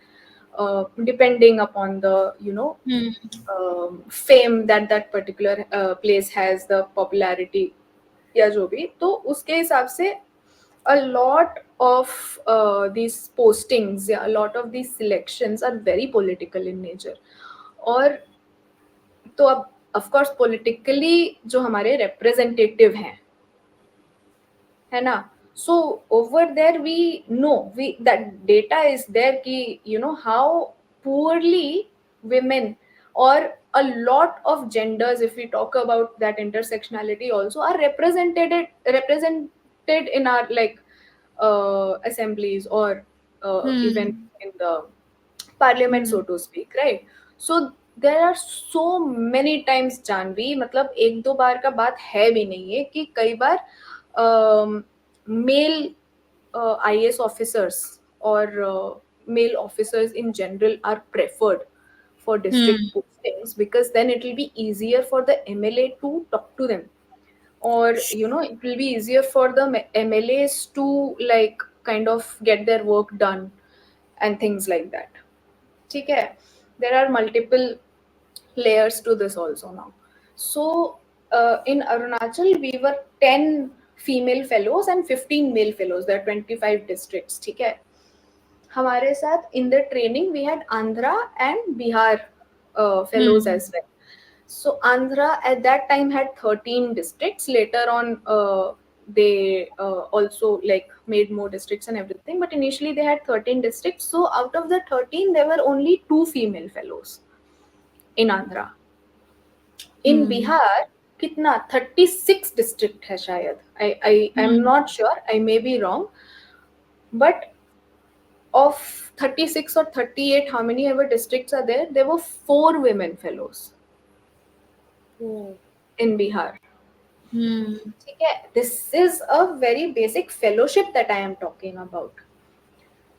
depending upon the, you know, Hmm. fame that that particular place has, the popularity या जो भी, तो उसके हिसाब से a lot of these postings, yeah, a lot of these selections are very political in nature. और तो अब ऑफ कोर्स पॉलिटिकली जो हमारे रिप्रेजेंटेटिव हैं, है ना, so over there we know, we that data is there कि you know how poorly women or a lot of genders, if we talk about that intersectionality also, are represented in our like assemblies or even Hmm. in the parliament, Hmm. so to speak, right? So there are so many times, Janhvi, मतलब एक दो बार का बात है भी नहीं है कि कई बार mail IAS officers or male officers in general are preferred for district Hmm. postings, because then it will be easier for the MLA to talk to them, or you know, it will be easier for the MLAs to like kind of get their work done and things like that. ठीक है. There are multiple layers to this also now. So in Arunachal we were 10 female fellows and 15 male fellows. There are 25 districts. ठीक है. हमारे साथ in the training we had Andhra and Bihar fellows Hmm. as well. So Andhra at that time had 13 districts. Later on, they also like made more districts and everything. But initially they had 13 districts. So out of the 13, there were only two female fellows in Andhra. In Hmm. Bihar, कितना 36 district है शायद. I am Hmm. not sure. I may be wrong. But of 36 or 38, how many ever districts are there? There were four women fellows Oh. in Bihar. Hmm. ठीक है. This is a very basic fellowship that I am talking about.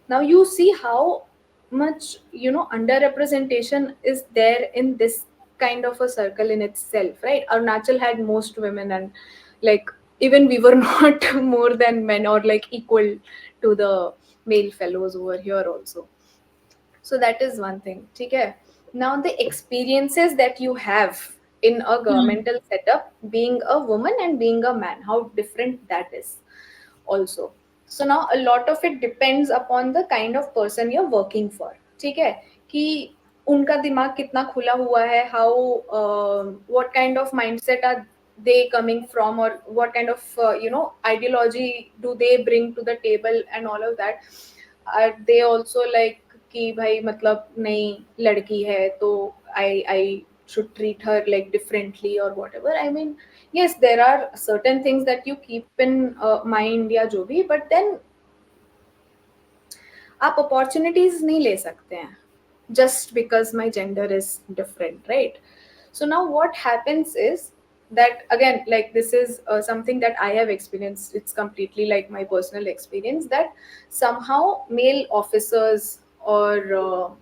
Now you see how much, you know, underrepresentation is there in this kind of a circle in itself, right? Arunachal had most women, and like even we were not more than men or like equal to the male fellows over here also. So that is one thing. Okay. Now the experiences that you have in a Hmm. governmental setup, being a woman and being a man, how different that is also. So now a lot of it depends upon the kind of person you're working for. ठीक है कि उनका दिमाग कितना खुला हुआ है, how what kind of mindset are they coming from, or what kind of you know, ideology do they bring to the table, and all of that. Are they also like कि भाई मतलब नहीं, लड़की है तो I should treat her like differently or whatever. I mean, yes, there are certain things that you keep in mind या जो भी, but then आप अपॉर्चुनिटीज नहीं ले सकते हैं just because my gender is different, right? So now what happens is that, again, like this is something that I have experienced. It's completely like my personal experience, that somehow male officers or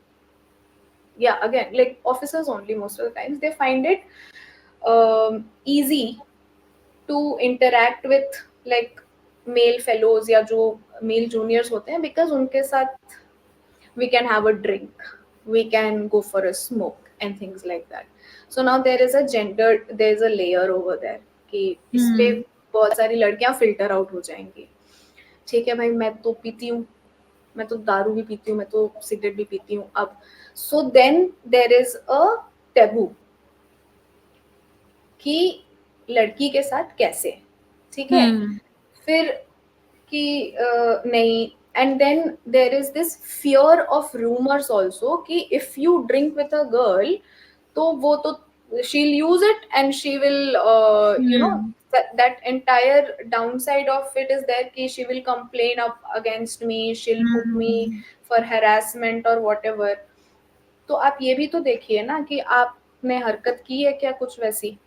yeah, again, like officers only, most of the times they find it easy to interact with like male fellows या जो male juniors होते हैं, because उनके साथ we can have a drink, we can go for a smoke and things like that. So now there is a gender, there is a layer over there कि इस पे Hmm. बहुत सारी लड़कियां फिल्टर आउट हो जाएंगी. ठीक है भाई, मैं तो पीती हूँ, मैं तो दारू भी पीती हूँ, मैं तो सिगरेट भी पीती हूँ अब. So then there is a taboo कि लड़की के साथ कैसे, ठीक है. Hmm. फिर कि नहीं, and then there is this fear of rumours also कि if you drink with a girl तो वो तो she'll use it and she will Hmm. that entire downside of it is that ki she will complain up against me, she'll put me Hmm. for harassment or whatever. तो आप ये भी तो देखिए ना कि आपने हरकत की है क्या कुछ वैसी.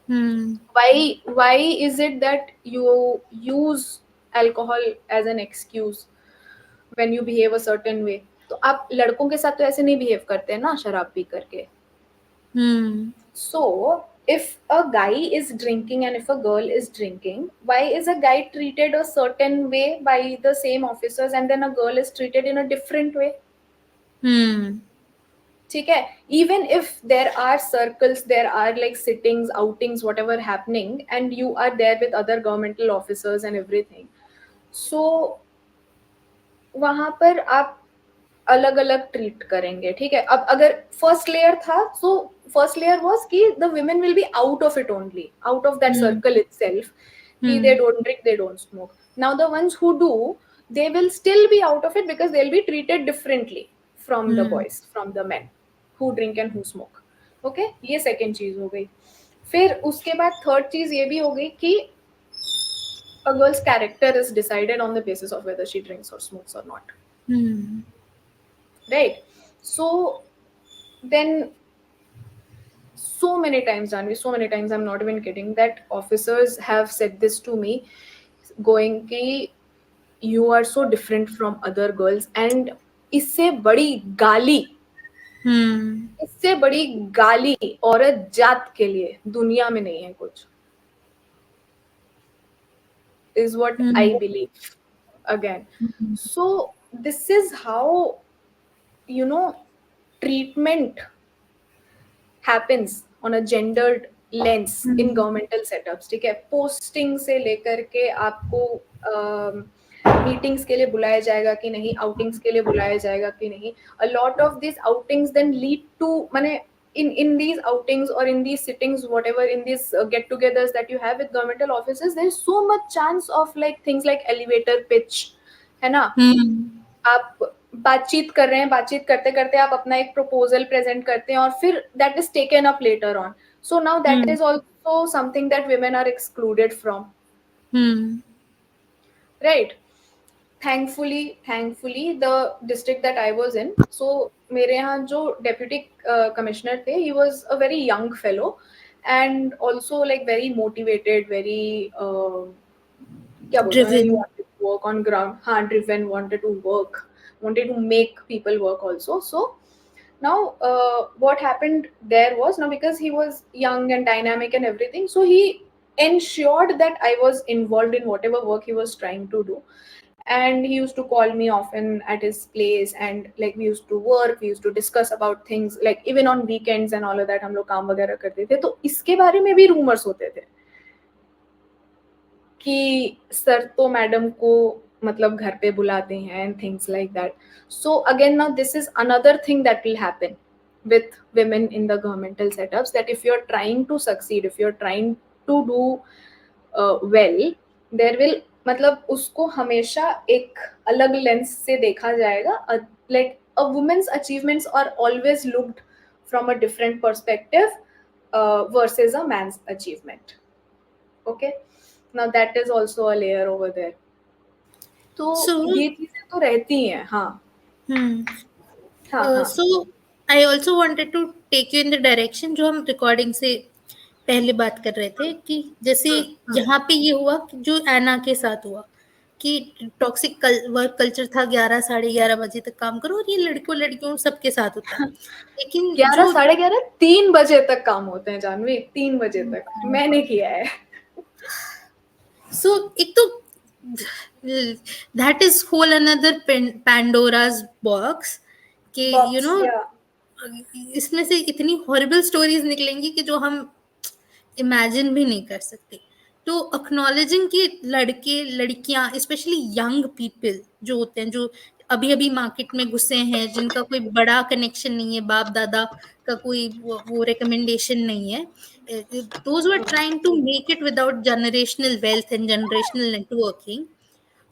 Hmm. Why is it that you use alcohol as an excuse when you behave a certain way? तो आप लड़कों के साथ तो ऐसे नहीं बिहेव करते हैं ना शराब पी करके. Hmm. So if a guy is drinking and if a girl is drinking, why is a guy treated a certain way by the same officers and then a girl is treated in a different way? Hmm. ठीक है. Even if there are circles, there are like sittings, outings, whatever happening, and you are there with other governmental officers and everything, so वहां पर आप अलग अलग treat करेंगे. ठीक है. अब अगर फर्स्ट लेयर था, सो फर्स्ट लेयर वाज कि the women will be out of it only, out of that Hmm. Circle itself, कि दे Hmm. Don't drink, they don't smoke. Now the ones who do, they will still be out of it because they'll be treated differently from the Hmm. boys, from the men who drink and who smoke. Okay, ये second चीज हो गई. फिर उसके बाद third चीज ये भी हो गई कि a girl's character is decided on the basis of whether she drinks or smokes or not, Hmm. right? So then so many times, Janvi, so many times, I'm not even kidding, that officers have said this to me, going कि you are so different from other girls. And इससे बड़ी गाली, Hmm. इससे बड़ी गाली औरत जात के लिए दुनिया में नहीं है कुछ, is what I Hmm. believe again. So this is how, you know, treatment happens on a gendered lens in Hmm. governmental setups. ठीक है. पोस्टिंग से लेकर के आपको मीटिंग्स के लिए बुलाया जाएगा कि नहीं, आउटिंग्स के लिए बुलाया जाएगा कि नहीं. A lot of these outings then lead to, माने in these outings or in these sittings, whatever, in these get-togethers that you have with governmental offices, there is so much chance of like things like elevator pitch, है ना. Hmm. आप बातचीत कर रहे हैं, बातचीत करते करते आप अपना एक प्रपोजल प्रेजेंट करते हैं और फिर that is taken up later on. So now that Hmm. Is also something that women are excluded from, Hmm. Right. Thankfully the district that I was in, so मेरे यहाँ जो deputy commissioner थे, he was a very young fellow and also like very motivated, very क्या बोलते हैं, he Driven. wanted to work on ground, हाँ, driven, wanted to work, wanted to make people work also. So now what happened there was, now because he was young and dynamic and everything, so he ensured that I was involved in whatever work he was trying to do. And he used to call me often at his place, and like we used to work, we used to discuss about things, like even on weekends and all of that हम लोग काम वगैरह करते थे. तो इसके बारे में भी रूमर्स होते थे कि सर तो मैडम को मतलब घर पे बुलाते हैं and things like that. So again, now this is another thing that will happen with women in the governmental setups, that if you're trying to succeed, if you're trying to do well, there will, मतलब उसको हमेशा एक अलग lens से देखा जाएगा. Like a woman's achievements are always looked from a different perspective versus a man's achievement. Okay, now that is also a layer over there. तो So ये चीजें तो रहती हैं. हाँ. हम्म हाँ हाँ। So I also wanted to take you in the direction जो हम रिकॉर्डिंग से पहले बात कर रहे थे, कि जैसे हम्म, यहाँ पे ये हुआ कि जो एना के साथ हुआ कि टॉक्सिक वर्क कल्चर था, 11 साढ़े 11 बजे तक काम करो, और ये लड़कों लड़कियों सबके साथ होता है। लेकिन 11 जो साढ़े 11 3 बजे तक काम होते हैं जानवी, 3 बजे तक मैंने किया है। सो एक तो that is whole another Pandora's box कि यू बॉक्स नो या। इसमें से इतनी हॉरिबल स्टोरीज निकलेंगी कि जो हम इमेजिन भी नहीं कर सकते। तो अक्नॉलेजिंग कि लड़के लड़कियां स्पेशली यंग पीपल जो होते हैं, जो अभी अभी मार्केट में घुसे हैं, जिनका कोई बड़ा कनेक्शन नहीं है, बाप दादा का कोई वो रिकमेंडेशन नहीं है, those are trying to make it without generational wealth and generational networking.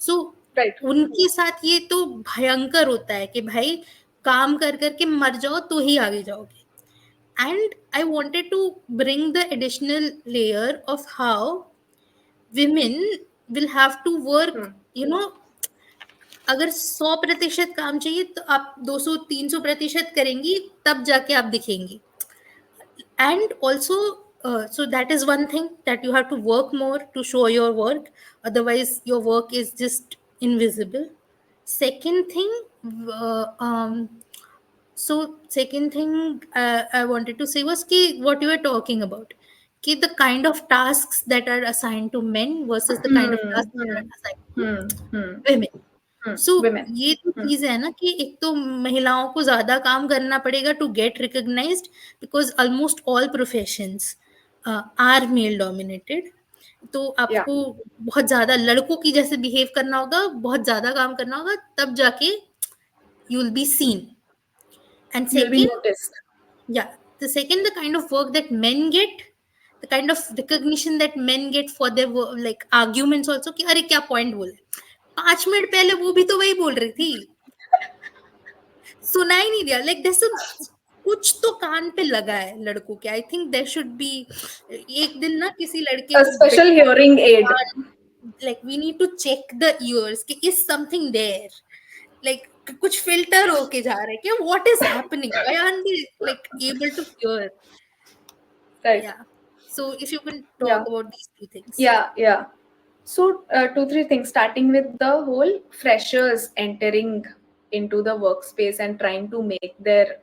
So right. उनके साथ ये तो भयंकर होता है कि भाई काम कर करके मर जाओ तो ही आगे जाओगे। And I wanted to bring the additional layer of how women will have to work, you know, अगर 100% काम चाहिए तो आप 200-300% करेंगी, तब जाके आप दिखेंगी। And also so that is one thing, that you have to work more to show your work, otherwise your work is just invisible. Second thing, uh, um, second thing I wanted to say was ki what you were talking about, ki the kind of tasks that are assigned to men versus the kind of tasks that are assigned to women. So women. ये तो चीज है ना कि एक तो महिलाओं को ज्यादा काम करना पड़ेगा to get recognised, because almost all professions are male dominated. तो Yeah, आपको बहुत ज्यादा लड़कों की जैसे बिहेव करना होगा, बहुत ज्यादा काम करना होगा, तब जाके you will be seen. And you'll be second, noticed. yeah, the second, the kind of work that men get, the kind of recognition that men get for their work, like arguments also, कि अरे क्या point बोले, 5 minute पहले वो भी तो वही बोल रही थी, सुना ही नहीं दिया, लाइक दिस कुछ तो कान पे लगा है लड़कों के। I think there should be एक दिन ना किसी लड़के A को special hearing aid. Like we need to check the ears कि इज समथिंग देयर, लाइक कुछ फिल्टर होके जा रहा है क्या, what is happening, I are be like able to hear. Right. Yeah. So if you can Yeah. talk about these two things. Yeah, yeah. So, two, three things, starting with the whole freshers entering into the workspace and trying to make their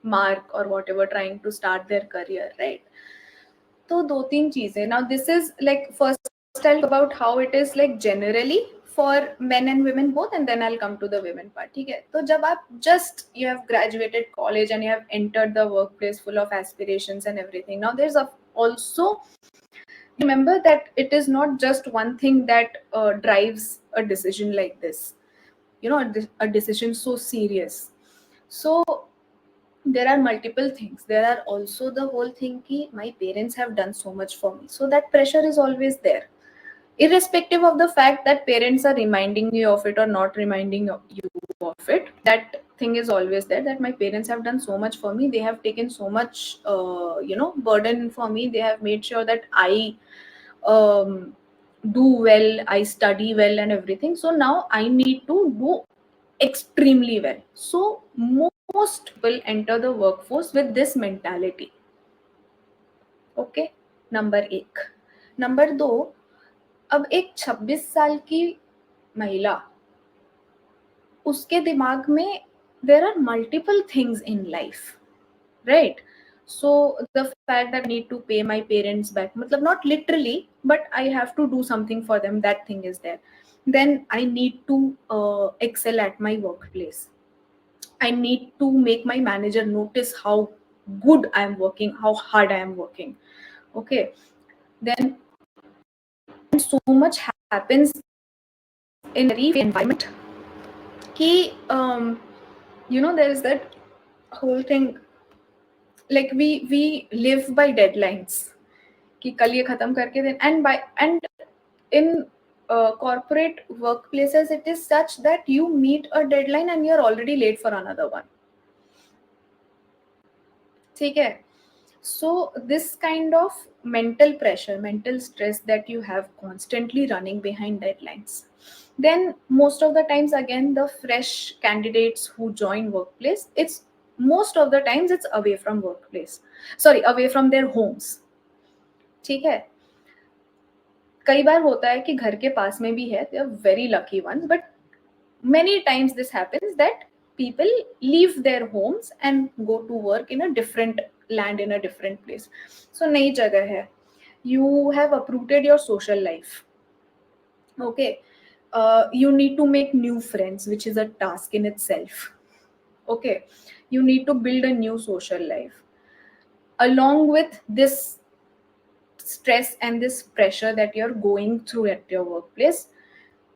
mark or whatever, trying to start their career, right? तो दो तीन चीजें, now this is like, first I'll talk about how it is like generally for men and women both, and then I'll come to the women part. ठीक है, तो जब आप just you have graduated college and you have entered the workplace full of aspirations and everything, now there's also, remember that it is not just one thing that drives a decision like this, you know, a decision so serious. So there are multiple things. There are also the whole thing ki my parents have done so much for me, so that pressure is always there, irrespective of the fact that parents are reminding you of it or not reminding you of it. That thing is always there, that my parents have done so much for me, they have taken so much burden for me, they have made sure that I um, do well, I study well and everything, so now I need to do extremely well. So most people enter the workforce with this mentality. Okay, number एक। Number दो, अब एक 26 साल की महिला, उसके दिमाग में there are multiple things in life, right? So the fact that I need to pay my parents back, matlab not literally, but I have to do something for them, that thing is there. Then I need to excel at my workplace, I need to make my manager notice how good I am working, how hard I am working. Okay, then so much happens in every environment. Ki, you know, there is that whole thing, like we live by deadlines. कि कल ये खत्म करके दें, and in corporate workplaces it is such that you meet a deadline and you're already late for another one. ठीक है, so this kind of mental pressure, mental stress that you have constantly running behind deadlines, Then most of the times, again, the fresh candidates who join workplace, it's most of the times it's away from workplace, sorry, away from their homes. ठीक है, कई बार होता है कि घर के पास में भी है, they are very lucky ones, but many times this happens that people leave their homes and go to work in a different land, in a different place. So नई जगह है, you have uprooted your social life. Okay, you need to make new friends, which is a task in itself. Okay, you need to build a new social life. Along with this stress and this pressure that you're going through at your workplace,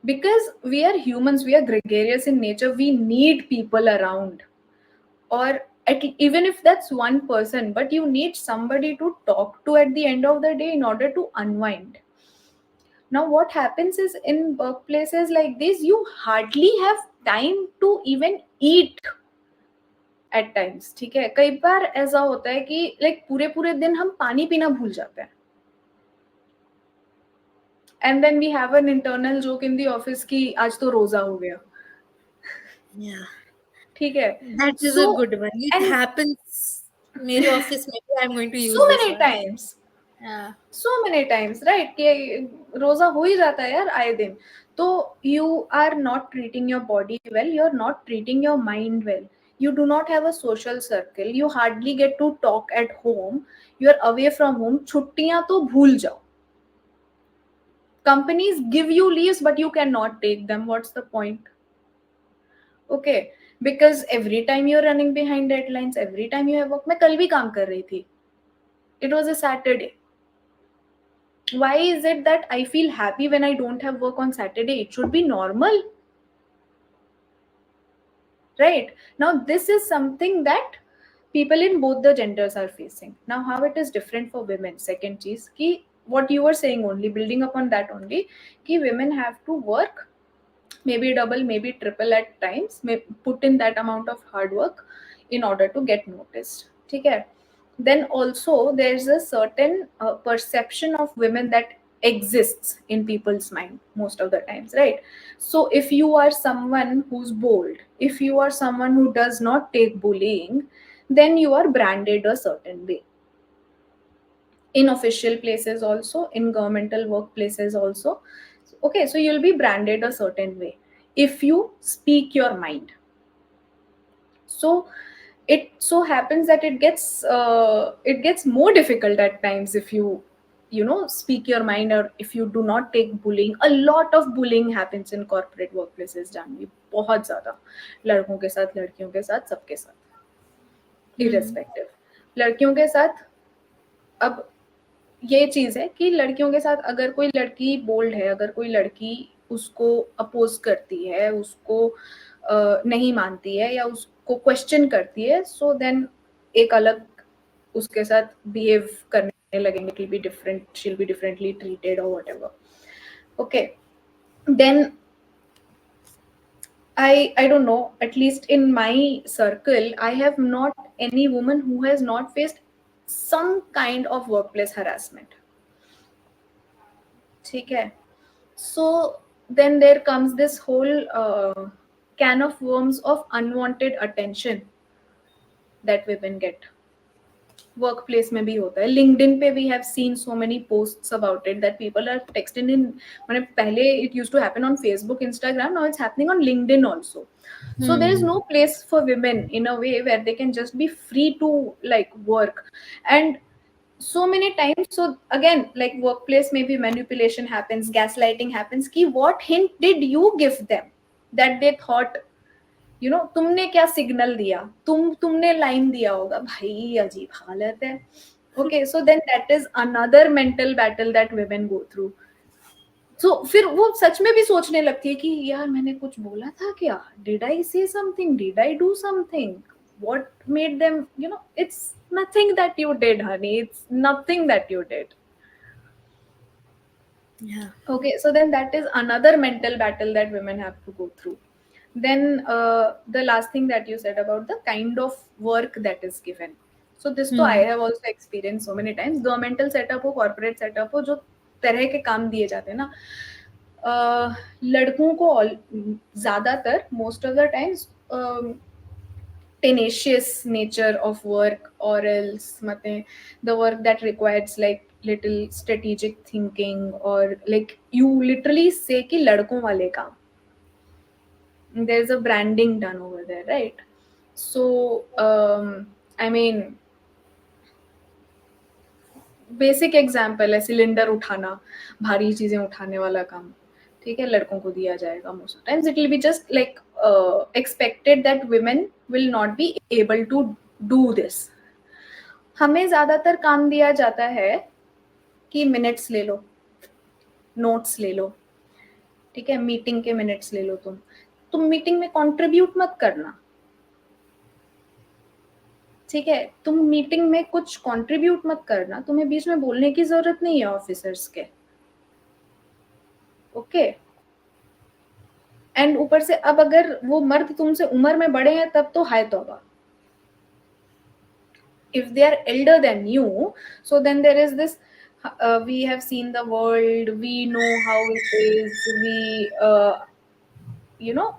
because we are humans, we are gregarious in nature, we need people around, or even if that's one person, but you need somebody to talk to at the end of the day in order to unwind. Now what happens is, in workplaces like this, you hardly have time to even eat at times. ठीक है, कई बार ऐसा होता है कि like पूरे पूरे दिन हम पानी पीना भूल जाते हैं, and then we have an internal joke in the office कि आज तो रोजा हो गया. Yeah, ठीक है, that is so a good one. It and happens. मेरे ऑफिस में भी I'm going to so use this many one. times, Yeah. so many times, right, कि रोजा हो ही जाता है यार आए दिन. तो you are not treating your body well, you're not treating your mind well, you do not have a social circle, you hardly get to talk at home, you're away from home. छुट्टियां तो भूल जाओ, companies give you leaves but you cannot take them. What's the point? Okay, because every time you're running behind deadlines, every time you have work. मैं कल भी काम कर रही थी, it was a Saturday. Why is it that I feel happy when I don't have work on Saturday? It should be normal, right? Now this is something that people in both the genders are facing. Now how it is different for women, second cheese ki, what you were saying, only building upon that only, ki women have to work maybe double, maybe triple at times, may put in that amount of hard work in order to get noticed. ठीक है, then also there's a certain perception of women that exists in people's mind most of the times, right? So if you are someone who's bold, if you are someone who does not take bullying, then you are branded a certain way, in official places also, in governmental workplaces also. Okay, so you'll be branded a certain way if you speak your mind. So it so happens that it gets more difficult at times if you know speak your mind, or if you do not take bullying. A lot of bullying happens in corporate workplaces, Janvi, बहुत ज्यादा, लड़कों के साथ, लड़कियों के साथ, सबके साथ, irrespective. लड़कियों के साथ अब ये चीज है कि लड़कियों के साथ अगर कोई लड़की बोल्ड है, अगर कोई लड़की उसको अपोज करती है, उसको नहीं मानती है या उसको क्वेश्चन करती है, सो देन एक अलग उसके साथ बिहेव करने लगेंगे, it will be different, she will be differently treated और whatever. Okay, then I don't know, at least in my circle, I have not any woman who has not faced some kind of workplace harassment. ठीक है, so then there comes this whole can of worms of unwanted attention that women get. Workplace में भी होता है, LinkedIn पे we have seen so many posts about it that people are texting in, मैंने पहले it used to happen on Facebook, Instagram, now it's happening on LinkedIn also. So there is no place for women in a way where they can just be free to like work. And so many times, so again, like workplace maybe manipulation happens, gaslighting happens, ki what hint did you give them that they thought, you know, तुमने क्या signal दिया, तुमने line दिया होगा, भाई अजीब हालत है. Okay, so then that is another mental battle that women go through. So फिर वो सच में भी सोचने लगती है कि यार मैंने कुछ बोला था क्या, did I say something, did I do something, what made them, you know, it's nothing that you did, honey, it's nothing that you did. Yeah. Okay, so then that is another mental battle that women have to go through. Then the last thing that you said about the kind of work that is given. So this तो I have also experienced so many times. Governmental setup हो, corporate setup हो, जो तरह के काम दिए जाते हैं ना, लड़कों को ज़्यादातर most of the times tenacious nature of work, or else मतलब the work that requires like little strategic thinking, or like you literally say कि लड़कों वाले काम, there's a branding done over there, right? So I mean, basic example है cylinder उठाना, भारी चीजें उठाने वाला काम, ठीक है, लड़कों को दिया जाएगा most of times. It will be just like expected that women will not be able to do this. हमें ज्यादातर काम दिया जाता है कि मिनट्स ले लो, नोट्स ले लो, ठीक है, मीटिंग के मिनट्स ले लो. तुम मीटिंग में कंट्रीब्यूट मत करना, ठीक है, तुम मीटिंग में कुछ कंट्रीब्यूट मत करना, तुम्हें बीच में बोलने की जरूरत नहीं है ऑफिसर्स के, ओके. एंड ऊपर से अब अगर वो मर्द तुमसे उम्र में बड़े हैं तब तो हाय तौबा. If they are elder than you, so then there is this we have seen the world, we know how it is, we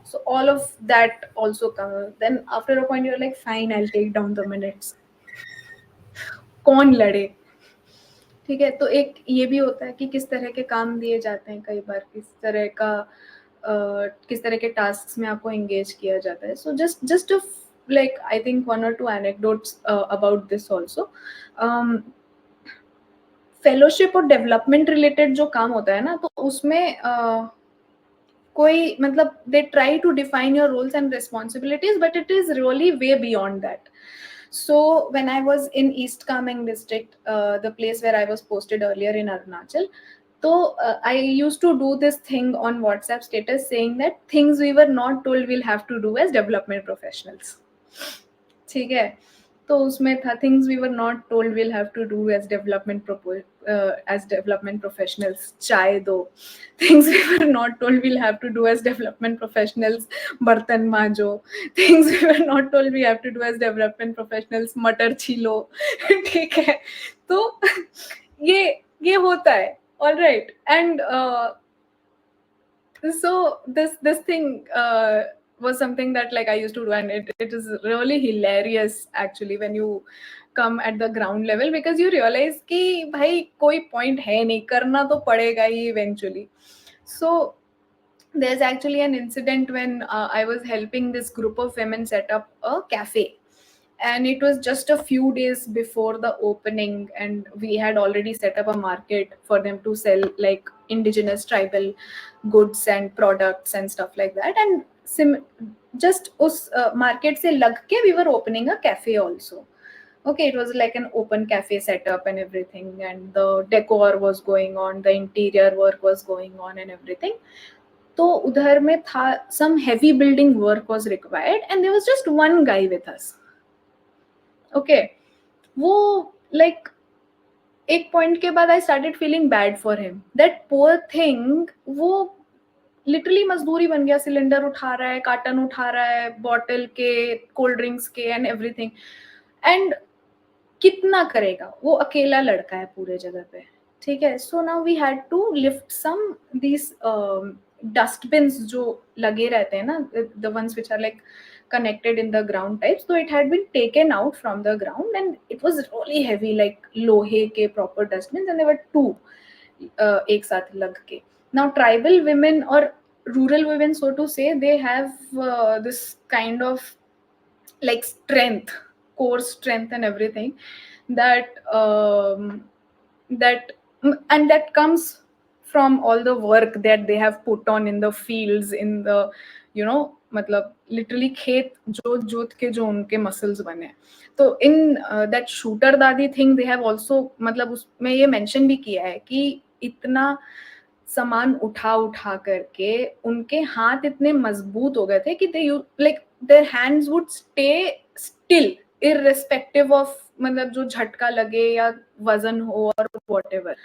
so all of that also comes. Then after a point you're like, fine, I'll take down the minutes. कौन लड़े, ठीक है. तो एक ये भी होता है कि किस तरह के काम दिए जाते हैं, कई बार किस तरह के टास्क में आपको एंगेज किया जाता है. So just like I think 1 or 2 anecdotes about this also. Fellowship और डेवलपमेंट रिलेटेड जो काम होता है ना, तो उसमें कोई मतलब they try to define your roles and responsibilities, but it is really way beyond that. So when I was in East Kameng district, the place where I was posted earlier in Arunachal, so I used to do this thing on WhatsApp status saying that things we were not told we'll have to do as development professionals. ठीक है, तो उसमें था things we were not told we'll have to do as development professionals. चाय दो. Things we were not told we'll have to do as development professionals. बर्तन मांजो. Things we were not told we have to do as development professionals. मटर छीलो. ठीक है, तो ये होता है. All right, and so this thing was something that like I used to do, and it is really hilarious actually when you come at the ground level, because you realize कि भाई कोई point है नहीं, करना तो पड़ेगा ही eventually. So there's actually an incident when I was helping this group of women set up a cafe, and it was just a few days before the opening, and we had already set up a market for them to sell like indigenous tribal goods and products and stuff like that. And just us market se lag ke we were opening a cafe also. Okay, it was like an open cafe setup and everything, and the decor was going on, the interior work was going on and everything. तो उधर में था some heavy building work was required, and there was just one guy with us. Okay, वो like एक point के बाद I started feeling bad for him. That poor thing, वो literally मजदूरी बन गया. सिलेंडर उठा रहा है, कार्टन उठा रहा है, बॉटल के, कोल्ड ड्रिंक्स के एंड एवरीथिंग. एंड कितना करेगा, वो अकेला लड़का है पूरे जगह पे, ठीक है. So now we had to lift some this dustbins जो लगे रहते हैं ना, the ones which are like connected in the ground types, so it had been taken out from the ground, and it was really heavy, like lohe ke proper dustbins, and there were two ek sath lag ke. Now tribal women or rural women, so to say, they have this kind of like strength, core strength and everything, that and that comes from all the work that they have put on in the fields, in the मतलब literally खेत जोत जोत के जो उनके muscles बने. तो in that shooter दादी थिंग दे हैव आल्सो, मतलब उसमें ये मेंशन भी किया है कि इतना सामान उठा करके उनके हाथ इतने मजबूत हो गए थे कि they like their hands would stay still irrespective of मतलब जो झटका लगे या वजन हो और whatever.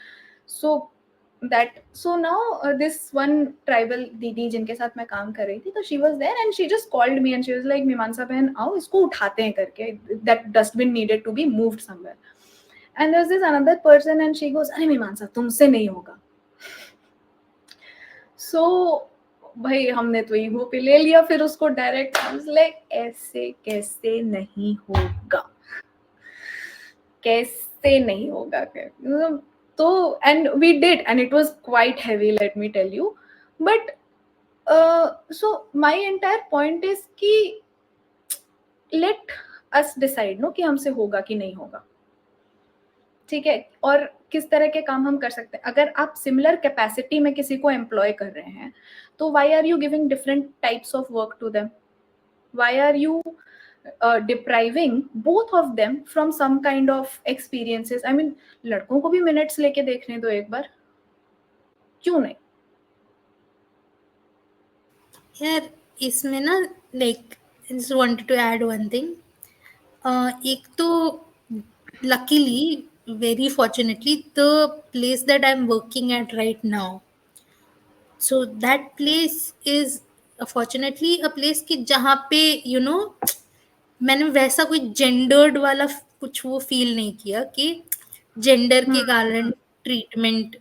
So now this one tribal दीदी जिनके साथ मैं काम कर रही थी, तो she was there and she just called me and she was like, मीमांसा बहन आओ, इसको उठाते हैं करके. That dustbin needed to be moved somewhere. And there's this another person and she goes, अरे मीमांसा तुमसे नहीं होगा. सो भाई हमने तो ईगो पे ले लिया, फिर उसको डायरेक्ट लाइक ऐसे कैसे नहीं होगा, कैसे नहीं होगा फिर तो and we did and it was quite heavy, let me tell you. But so my entire point is कि लेट अस डिसाइड नो कि हमसे होगा कि नहीं होगा, ठीक है, और किस तरह के काम हम कर सकते हैं. अगर आप सिमिलर कैपेसिटी में किसी को एम्प्लॉय कर रहे हैं तो why are you giving different types of work to them, why are you depriving both of them from some kind of experiences. I mean लड़कों को भी मिनट्स लेके देखने दो एक बार, क्यों नहीं. यार इसमें ना like just wanted to add one thing. एक तो luckily, very fortunately, the place that I'm working at right now, so that place is fortunately a place कि जहाँ पे you know मैंने वैसा कोई जेंडर्ड वाला कुछ वो फील नहीं किया कि जेंडर के कारण ट्रीटमेंट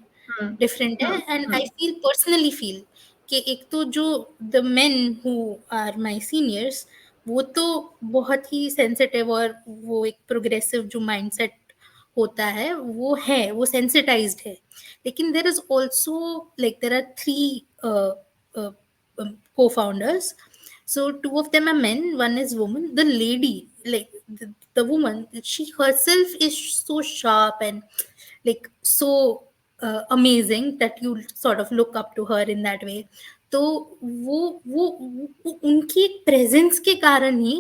डिफरेंट है. And I feel personally feel कि एक तो जो the men who are my seniors वो तो बहुत ही सेंसिटिव और वो एक प्रोग्रेसिव जो माइंडसेट होता है वो सेंसिटाइज्ड है. लेकिन there is also like there are three co-founders. So two of them are men, one is woman. The lady, like the woman, she herself is so sharp and like so amazing that you sort of look up to her in that way. तो वो उनकी presence के कारण ही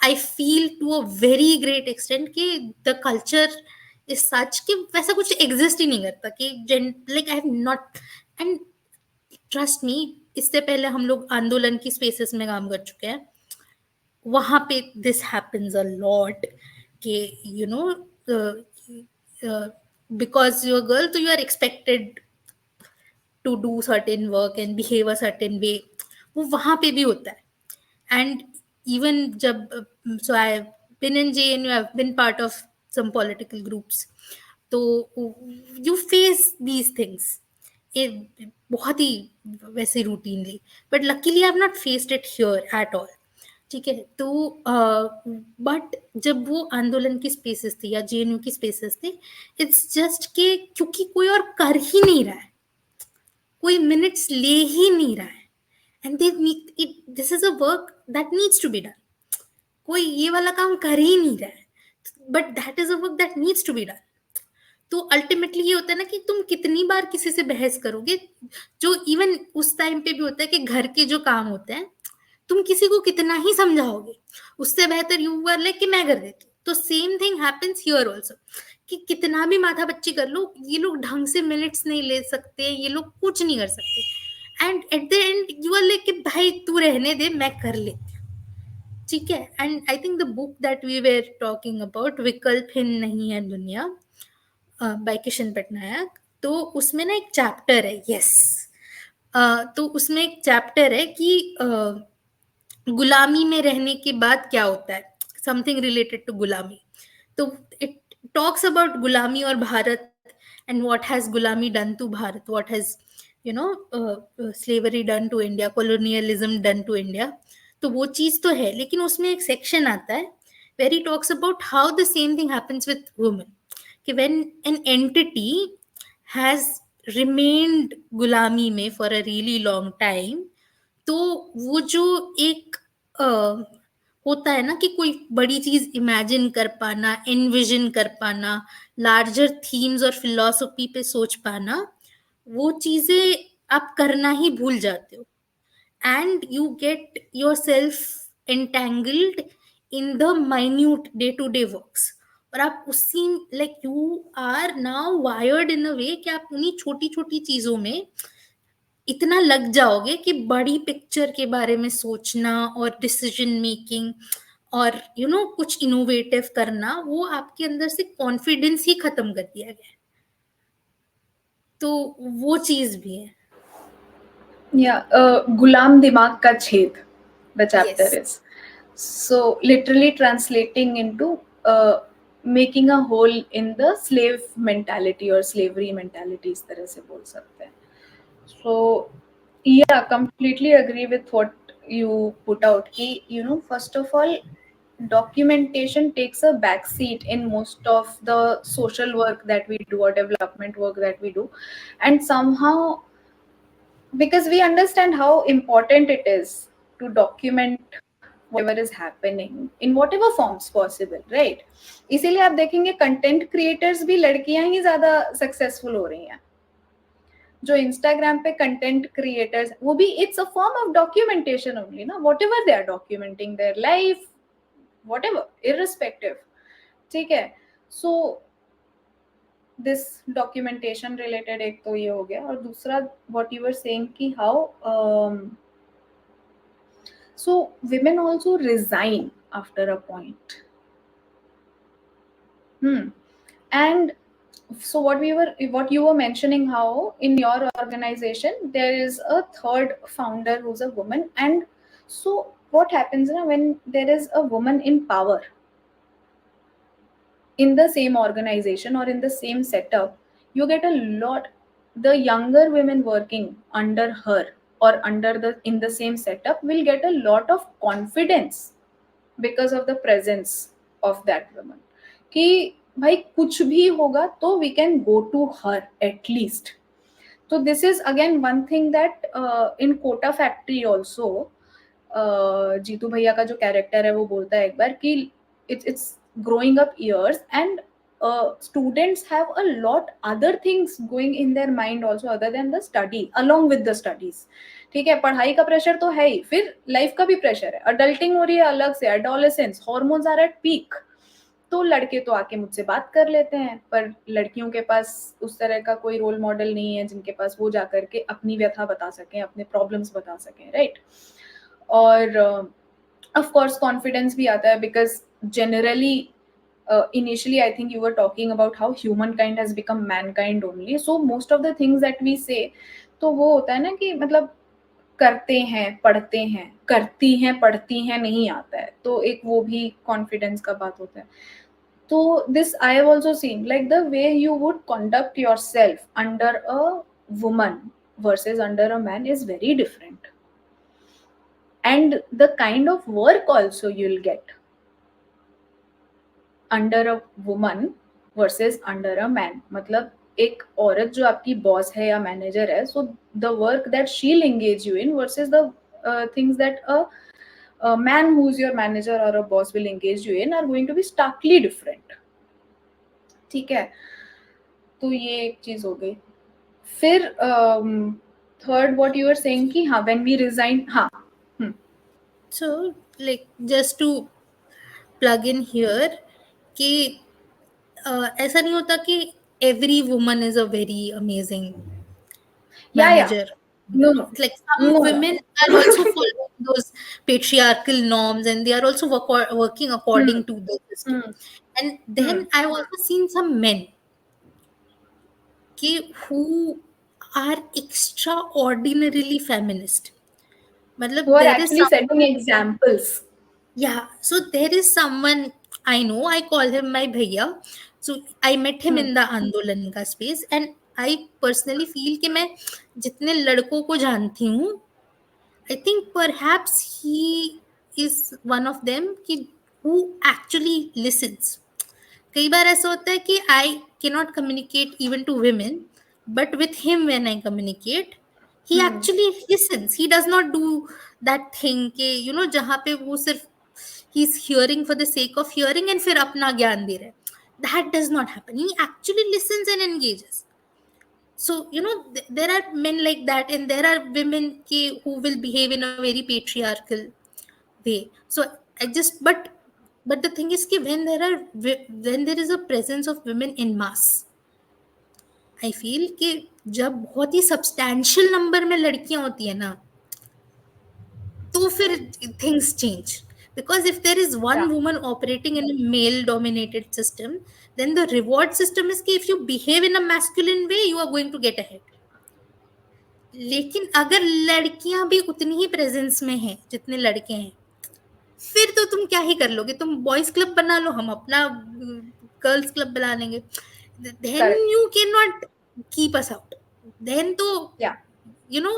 I feel to a very great extent कि the culture is such कि वैसा कुछ एग्जिस्ट ही नहीं करता कि like I have not. And trust me, इससे पहले हम लोग आंदोलन की स्पेसेस में काम कर चुके हैं, वहां पे दिस हैपेंस अ लॉट कि you know because you are girl तो you are expected to do certain work and behave a certain way. वो वहां पे भी होता है. एंड इवन जब so I've been in JNU, I've been part of some political groups, तो you face these things ये बहुत ही वैसे routinely. But luckily I have not faced it here at all. ठीक है, तो बट जब वो आंदोलन की स्पेसेस थी या जेएनयू की स्पेसेस थी, इट्स जस्ट कि क्योंकि कोई और कर ही नहीं रहा है, कोई मिनट्स ले ही नहीं रहा है, and they it this is a work that needs to be done. कोई ये वाला काम कर ही नहीं रहा है, but that is a work that needs to be done. तो अल्टीमेटली ये होता है ना कि तुम कितनी बार किसी से बहस करोगे. जो इवन उस टाइम पे भी होता है कि घर के जो काम होते हैं तुम किसी को कितना ही समझाओगे, उससे बेहतर यू आर लाइक कि मैं कर देती हूँ. तो same thing happens here also कि कितना भी माथा बच्ची कर लो, ये लोग ढंग से मिनट्स नहीं ले सकते, ये लोग कुछ नहीं कर सकते. And at the end you are like कि भाई तू रहने दे, मैं कर लेती हूँ. ठीक है. And I think the book that we were talking about, विकल्पहीन नहीं है दुनिया, बाय किशन पटनायक, तो उसमें ना एक चैप्टर है. यस, तो उसमें एक चैप्टर है कि गुलामी में रहने के बाद क्या होता है, समथिंग रिलेटेड टू गुलामी. तो इट टॉक्स अबाउट गुलामी और भारत एंड व्हाट हैज गुलामी done to Bharat, what has you know slavery done to India, colonialism done to India. तो वो चीज तो है, लेकिन उसमें एक सेक्शन आता है where he talks about how the same thing happens with women. कि when an entity has remained गुलामी में for a really long time, तो वो जो एक होता है ना कि कोई बड़ी चीज इमेजिन कर पाना, एनविजन कर पाना, लार्जर थीम्स और फिलॉसफी पे सोच पाना, वो चीजें आप करना ही भूल जाते हो. And you get yourself entangled in the minute day to day works. और आप उसी like you are now wired in a way कि आप उन्हीं छोटी छोटी चीजों में इतना लग जाओगे कि बड़ी पिक्चर के बारे में सोचना और डिसीजन मेकिंग और यू नो कुछ इनोवेटिव करना, वो आपके अंदर से कॉन्फिडेंस ही खत्म कर दिया गया है. तो वो चीज भी है. या गुलाम दिमाग का छेद, the chapter yes. Is so literally translating into making a hole in the slave mentality or slavery mentality, इस तरह से बोल सकते हैं. So Yeah, completely agree with what you put out. First of all, documentation takes a back seat in most of the social work that we do or development work that we do. And somehow, because we understand how important it is to document whatever is happening in whatever forms possible, right? इसीलिए आप देखेंगे content creators भी लड़कियां ही ज्यादा successful हो रही हैं. जो इंस्टाग्राम पे कंटेंट क्रिएटर्स, वो भी it's a form of documentation only ना, whatever they are documenting their life, whatever irrespective. ठीक है. सो दिस डॉक्यूमेंटेशन रिलेटेड एक तो ये हो गया, और दूसरा व्हाट यू वर सेइंग कि how so women also resign after a point. And so what you were mentioning, how in your organization there is a third founder who's a woman, and so what happens now when there is a woman in power in the same organization or in the same setup, you get a lot, the younger women working under her or under the in the same setup will get a lot of confidence because of the presence of that woman, कि भाई कुछ भी होगा तो we can go to her at least. So this is again one thing that in Kota Factory also, Jitu भैया का जो character है वो बोलता है एक बार कि it's growing up years, and students have a lot other things going in their mind also other than the study, along with the studies. ठीक है, पढ़ाई का प्रेशर तो है ही, फिर लाइफ का भी प्रेशर है, अडल्टिंग हो रही है अलग से, adolescence, hormones are at peak. तो लड़के तो आके मुझसे बात कर लेते हैं, पर लड़कियों के पास उस तरह का कोई रोल मॉडल नहीं है जिनके पास वो जा करके अपनी व्यथा बता सकें, अपने प्रॉब्लम्स बता सकें, राइट? और ऑफ कोर्स कॉन्फिडेंस भी आता है, because generally initially I think you were talking about how humankind has become mankind only, so most of the things that we say, तो वो होता है ना कि मतलब करते हैं पढ़ते हैं, करती हैं पढ़ती हैं नहीं आता है, तो एक वो भी कॉन्फिडेंस का बात होता है. तो this I have also seen, like the way you would conduct yourself under a woman versus under a man is very different, and the kind of work also you'll get under a woman versus under a man. मतलब एक औरत जो आपकी boss है या manager है, so the work that she'll engage you in versus the things that a man who's your manager or a boss will engage you in are going to be starkly different. ठीक है, तो ये एक चीज हो गई. फिर third what you are saying कि हाँ व्हेन वी रिजाइन, हाँ. So like just to plug in here कि ऐसा नहीं होता कि every woman is a very amazing या manager. No no Like some no no. women are also following those patriarchal norms, and they are also working according to the system. And then I've also seen some men who are extraordinarily feminist. Who मतलब are there is actually setting someone, examples. yeah, so there is someone I know, I call him my bhaiya. So I met him in the आंदोलन का space, and I personally feel कि मैं जितने लड़कों को जानती हूँ, I think perhaps he is one of them कि who actually listens. कई बार ऐसा होता है कि आई cannot communicate even to women, but with him when I communicate, he actually listens. He does not do that thing कि जहाँ पे वो सिर्फ he is hearing for the sake of hearing and फिर अपना ज्ञान दे रहे हैं. That does not happen. He actually listens and engages. So there are men like that, and there are women who will behave in a very patriarchal way. So I just but the thing is कि when there is a presence of women in mass, I feel कि जब बहुत ही substantial number में लड़कियां होती है ना, तो फिर things change. Because if there is one Yeah, woman operating in a male dominated system, then the reward system is कि if you behave in a masculine way, you are going to get ahead. लेकिन अगर लड़कियां भी उतनी ही presence में हैं जितने लड़के हैं, फिर तो तुम क्या ही कर लोगे, तुम बॉयज क्लब बना लो, हम अपना गर्ल्स क्लब बना लेंगे. Then correct. You can not keep us out. Then तो Yeah. You know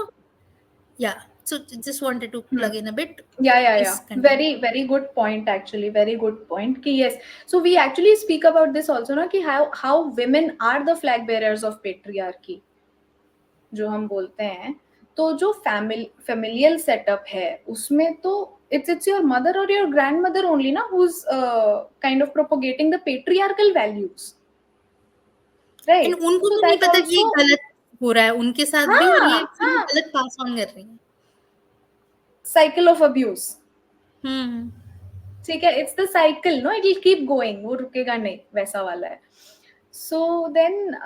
Yeah. So just wanted to Hmm. plug in a bit. Yeah. Please continue. Very good point, actually. Very good point. Ki yes. So we actually speak about this also, na, ki how women are the flag bearers of patriarchy, जो हम बोलते हैं. तो जो familial setup है उसमें तो it's your mother or your grandmother only ना who's kind of propagating the patriarchal values, and right? उनको So भी नहीं that पता कि ये also. गलत हो रहा है उनके साथ भी, और ये हाँ फिर हाँ, गलत पास ऑन कर रही है. cycle of abuse. हम्म. ठीक है, it's the cycle, no, it will keep going, वो रुकेगा नहीं, वैसा वाला है. So then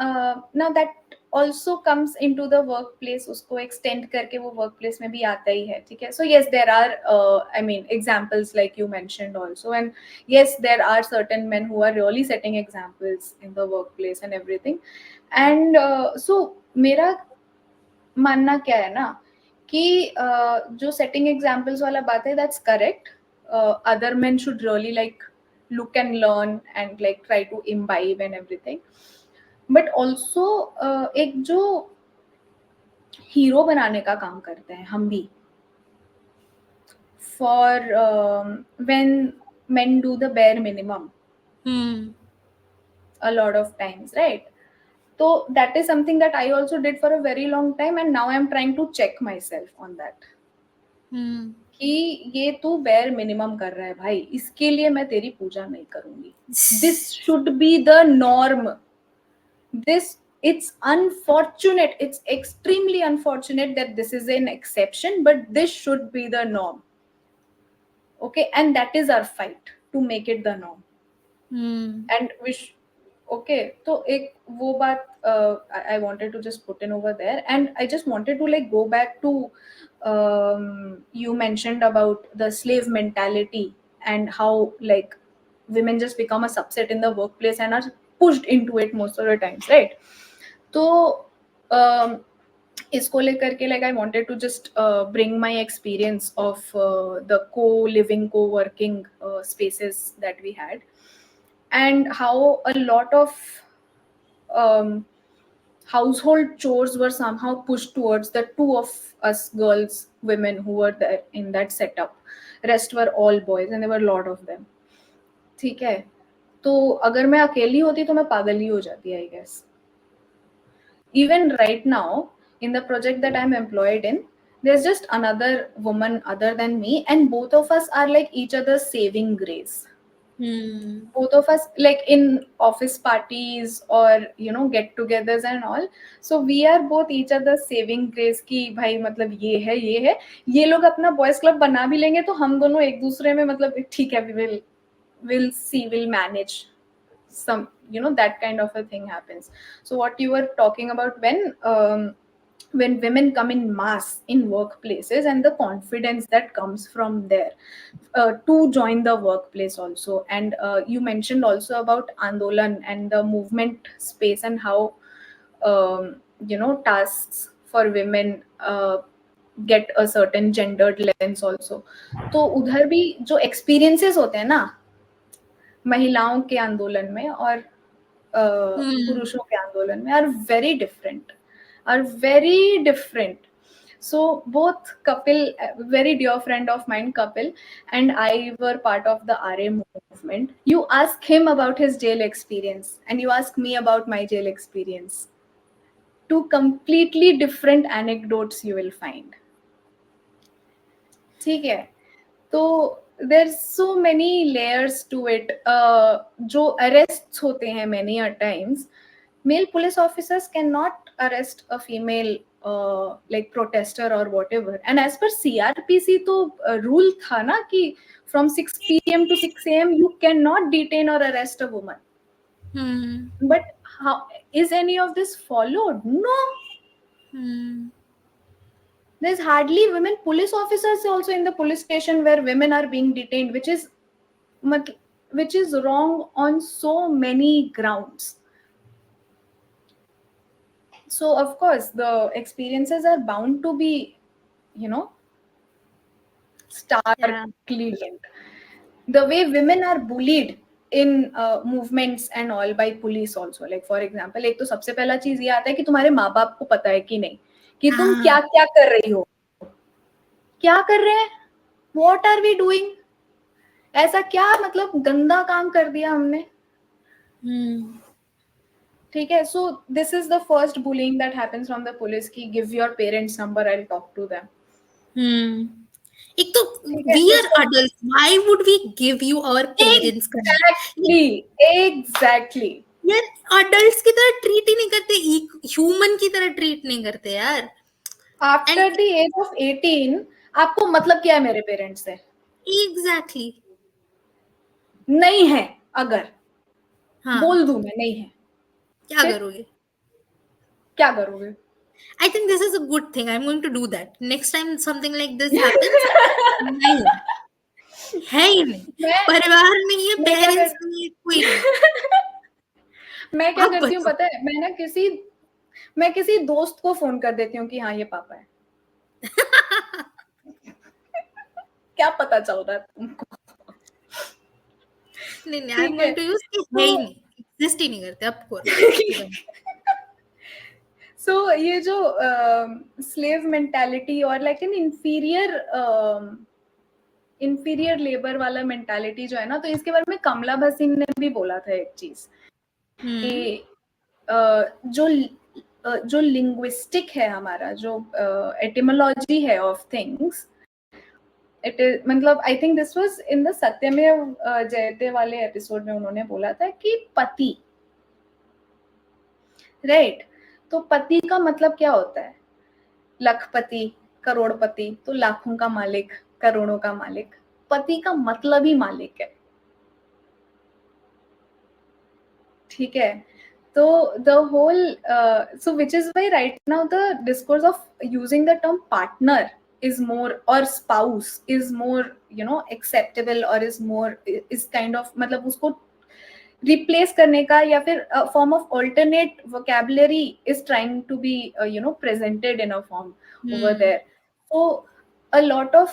now that also comes into the workplace, उसको एक्सटेंड करके वो वर्क प्लेस में भी आता ही है. ठीक है, so yes there are I mean examples like you mentioned also, and yes there are certain men who are really setting examples in the workplace and everything. And so मेरा मानना क्या है ना कि जो सेटिंग एग्जाम्पल्स वाला बात है, that's correct. Other men should really like look and learn and like try to imbibe and everything, but also एक जो हीरो बनाने का काम करते हैं हम भी, for when men do the bare minimum a lot of times, right? So that is something that I also did for a very long time, and now I'm trying to check myself on that. कि ये तू bare minimum कर रहा है भाई, इसके लिए मैं तेरी पूजा नहीं करूंगी. This should be the norm. This, it's unfortunate, it's extremely unfortunate that this is an exception, but this should be the norm. Okay, and that is our fight to make it the norm. And okay, तो एक वो बात I wanted to just put in over there, and I just wanted to like go back to you mentioned about the slave mentality and how like women just become a subset in the workplace and are pushed into it most of the times, right? तो um, इसको लेकर के like I wanted to just bring my experience of the co-living, co-working spaces that we had, and how a lot of um, household chores were somehow pushed towards the two of us girls, women who were there in that setup. Rest were all boys, and there were a lot of them. ठीक है, तो अगर मैं अकेली होती तो मैं पागल ही हो जाती, I guess. Even right now, in the project that I'm employed in, there's just another woman other than me, and both of us are like each other's saving grace. Both of us, like in office parties or get-togethers and all, so we are both each other's saving grace. कि भाई मतलब ये है ये लोग अपना boys club बना भी लेंगे तो हम दोनों एक दूसरे में मतलब ठीक है, we'll see, we'll manage some, that kind of a thing happens. So what you were talking about, when women come in mass in workplaces, and the confidence that comes from there to join the workplace also. And you mentioned also about Andolan and the movement space, and how tasks for women get a certain gendered lens also. तो उधर भी जो experiences होते हैं ना महिलाओं के आंदोलन में और पुरुषों के आंदोलन में, are very different. So both Kapil, a very dear friend of mine, Kapil, and I were part of the RA movement. You ask him about his jail experience, and you ask me about my jail experience. Two completely different anecdotes you will find. ठीक है, तो there's so many layers to it. जो arrests होते हैं many a times, male police officers cannot arrest a female like protester or whatever. And as per CRPC तो rule था ना कि from 6 p.m. to 6 a.m. you cannot detain or arrest a woman. But how is any of this followed? No. There's hardly women police officers also in the police station where women are being detained, which is wrong on so many grounds. So of course the experiences are bound to be, starkly different. The way women are bullied in movements and all by police also. Like for example, एक तो सबसे पहला चीज ये आता है कि तुम्हारे माँ बाप को पता है कि नहीं कि तुम क्या क्या कर रही हो. क्या कर रहे हैं, व्हाट आर वी डूइंग, ऐसा क्या मतलब गंदा काम कर दिया हमने. ठीक है. So this is the first bullying that happens from the police की give your parents number, I will talk to them. एक तो ठीक है. we are उसके adults, why would we give you our parents का number? एग्जैक्टली. यार adults की तरह ट्रीट ही नहीं करते, ह्यूमन की तरह ट्रीट नहीं करते यार. After and the age of 18 आपको मतलब क्या है मेरे पेरेंट्स से? एग्जैक्टली. नहीं है. अगर हाँ, बोल दूं मैं नहीं है, क्या फिर करोगे? क्या करोगे? I think this is a good thing. I'm going to do that. Next time something like this happens, नहीं है ही नहीं. मैं परिवार नहीं है, मैं क्या पेरेंट्स कर नहीं है, कोई नहीं. मैं क्या आप करती हूँ बचो. पता है, मैं किसी दोस्त को फोन कर देती हूँ कि हाँ ये पापा है. क्या पता चल रहा है तुमको? नहीं नहीं, आई एम ठीक है. गोइंग टू यूज कि है ही तो नहीं, एग्जिस्ट ही नहीं करते. Of course. सो ये जो स्लेव मेंटालिटी और लाइक एन इंफीरियर लेबर वाला मेंटालिटी जो है ना, तो इसके बारे में कमला भसीन ने भी बोला था एक चीज कि जो लिंग्विस्टिक है हमारा, जो एटिमोलॉजी है ऑफ थिंग्स, इट इज मतलब I think this was in the सत्यमेव जयते वाले एपिसोड में उन्होंने बोला था कि पति, राइट. तो पति का मतलब क्या होता है? लखपति, करोड़पति, तो लाखों का मालिक, करोड़ों का मालिक. पति का मतलब ही मालिक है. ठीक है. तो the whole so which is why right now the discourse of using the term partner is more, or spouse is more, you know, acceptable, or is more, is kind of मतलब उसको replace करने का, या फिर form of alternate vocabulary is trying to be you know, presented in a form over there. So a lot of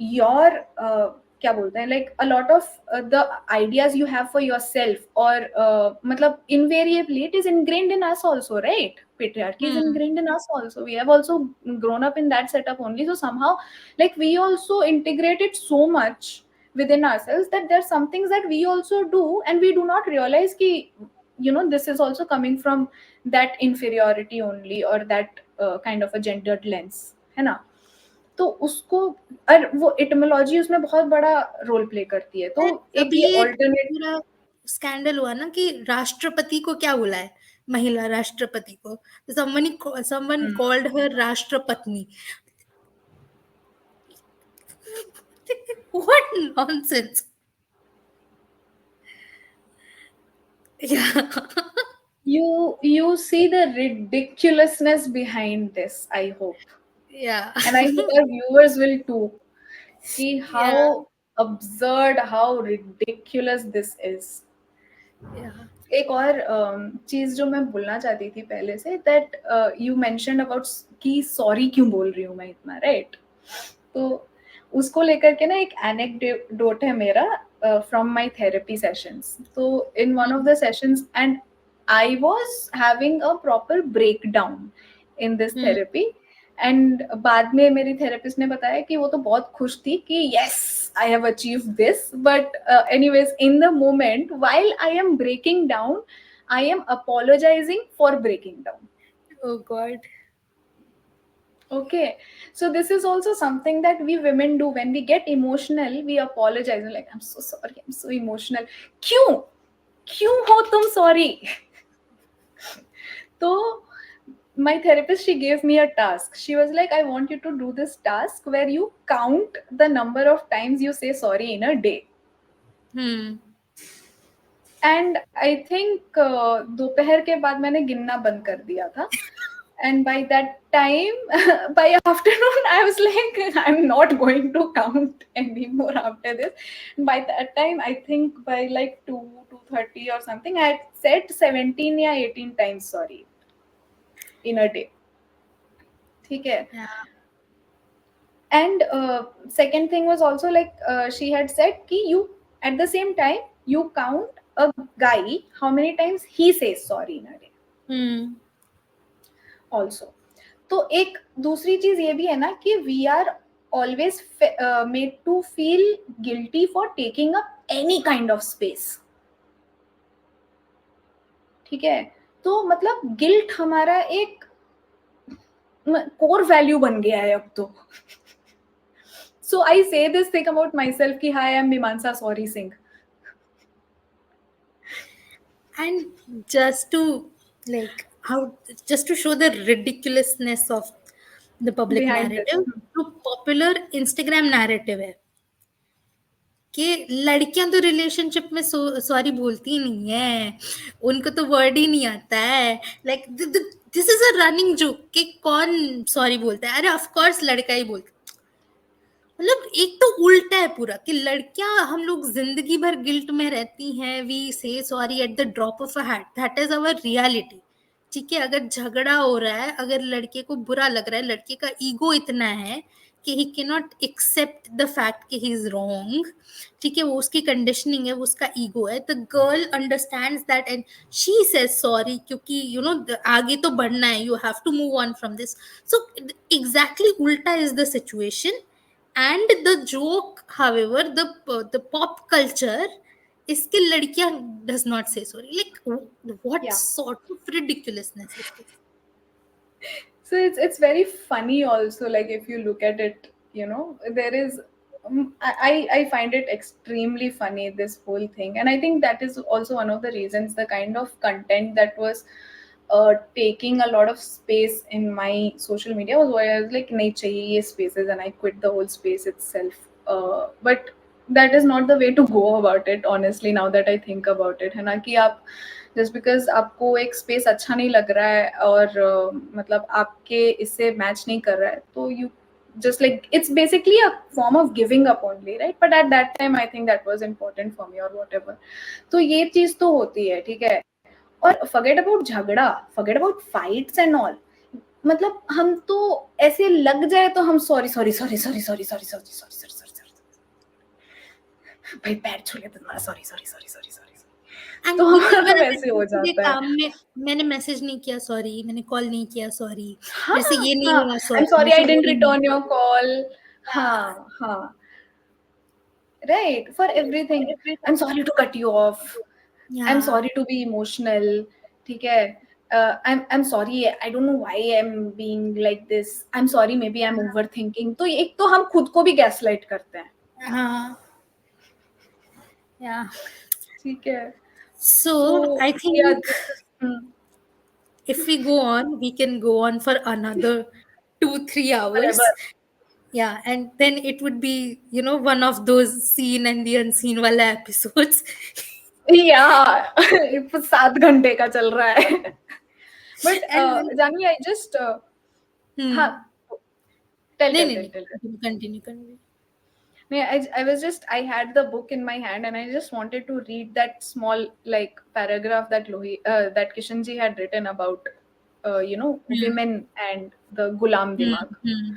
your क्या बोलते हैं, like a lot of the ideas you have for yourself, or मतलब invariably it is ingrained in us also, right? Patriarchy is ingrained in us also. We have also grown up in that setup only. So somehow like we also integrate it so much within ourselves that there are some things that we also do and we do not realize ki, you know, this is also coming from that inferiority only, or that kind of a gendered lens, है ना. तो उसको, और वो इटमोलॉजी उसमें बहुत बड़ा role play करती है. तो एक अभी ये एक ऑल्टरनेट पूरा स्कैंडल हुआ ना कि राष्ट्रपति को क्या बोला है, महिला राष्ट्रपति को. समवन कॉल्ड हर राष्ट्रपत्नी. What nonsense. you see the ridiculousness behind this, I hope, Yeah. and I hope our viewers will too, कि how Yeah. absurd, how ridiculous this is. Yeah. एक और चीज जो मैं बोलना चाहती थी पहले से, दैट यू मेंशन अबाउट कि सॉरी क्यों बोल रही हूँ मैं इतना, राइट. तो उसको लेकर के ना एक एनेक्डोट है मेरा फ्रॉम माय थेरेपी सेशंस. तो in one of the sessions, and I was having a proper breakdown in this therapy, and बाद में मेरी थेरेपिस्ट ने बताया कि वो तो बहुत खुश थी कि yes I have achieved this, but anyways, in the moment, while I am breaking down, I am apologizing for breaking down. Oh God. Okay, so this is also something that we women do when we get emotional. We apologize, like I'm so sorry, I'm so emotional. क्यों हो तुम sorry? तो my therapist, she gave me a task. She was like, I want you to do this task where you count the number of times you say sorry in a day. And I think दोपहर के बाद मैंने गिनना बंद कर दिया था. And by that time, by afternoon, I was like, I'm not going to count anymore after this. By that time, I think by like 2:30 or something, I had said 17 या 18 times sorry in a day. ठीक है. Yeah. And second thing was also like she had said कि you at the same time you count a guy how many times he says sorry in a day. Also. तो एक दूसरी चीज ये भी है ना कि we are always made to feel guilty for taking up any kind of space, ठीक है। तो मतलब गिल्ट हमारा एक कोर वैल्यू बन गया है अब तो। सो आई से this thing about my self कि हाई आई एम मीमांसा sorry Singh. And just to like how just to show the ridiculousness of the public behind this. narrative, तो popular Instagram narrative है कि लड़कियां तो रिलेशनशिप में सॉरी बोलती ही नहीं है, उनको तो वर्ड ही नहीं आता है। Like this is a running joke कि कौन सॉरी बोलता है, अरे ऑफ कोर्स लड़का ही बोलता है। मतलब एक तो उल्टा है पूरा कि लड़कियां, हम लोग जिंदगी भर गिल्ट में रहती हैं, we say sorry at the drop of a hat, that is our reality. ठीक है, अगर झगड़ा हो रहा है, अगर लड़के को बुरा लग रहा है, लड़के का ईगो इतना है कि he can not accept the fact कि ही इज रॉन्ग, ठीक है, वो उसकी कंडीशनिंग है, वो उसका ईगो है, the girl understands that and she says sorry, क्योंकि यू नो आगे तो बढ़ना है, you have to move on from this. So exactly उल्टा is the situation. And the joke, however, the pop culture is कि लड़कियां does not say sorry. Like what Yeah. sort of ridiculousness is this? So it's very funny also, like if you look at it, you know, there is I find it extremely funny, this whole thing. And I think that is also one of the reasons the kind of content that was taking a lot of space in my social media was why I was like nahi chahiye ye spaces, and I quit the whole space itself. But that is not the way to go about it, honestly, now that I think about it, है ना, कि आप just because आपको एक space अच्छा नहीं लग रहा है और मतलब आपके इससे मैच नहीं कर रहा है, तो you just like it's basically a form of giving up only, right? But at that time I think that was important for me or whatever. तो ये चीज तो होती है, ठीक है। और forget about झगड़ा, forget about fights and all, मतलब हम तो ऐसे लग जाए तो हम sorry sorry sorry sorry sorry sorry sorry sorry sorry sorry, भाई पैर छू ले तो sorry sorry sorry sorry sorry, And तो even when वैसे हो मेरे जाता है। काम में मैंने मैसेज नहीं किया सॉरी, मैंने कॉल नहीं किया सॉरी, हाँ मेरे से ये नहीं हाँ, हुआ आई एम सॉरी, सॉरी मेरे आई से वो डिडंट नहीं रिटर्न योर कॉल। हुआ। हाँ हाँ, right, for everything, I'm sorry to cut you off, I'm Yeah, sorry to be emotional, ठीक है। I'm sorry, I don't know why I'm being like this, I'm sorry, maybe I'm overthinking। तो एक तो हम खुद को भी गैसलाइट करते हैं, हाँ, yeah. ठीक है। So So I yeah, think this is if we go on, we can go on for another 2-3 hours. forever। Yeah, and then it would be, you know, one of those seen and the unseen wala episodes. या 7 घंटे का चल रहा है। But And then, Janhvi I just हाँ, hmm. Tell नहीं tell नहीं tell नहीं, tell. continue. I was just, I had the book in my hand and I just wanted to read that small like paragraph that that Kishanji had written about you know, Hmm. women and the Ghulam Hmm. दिमाग। Hmm.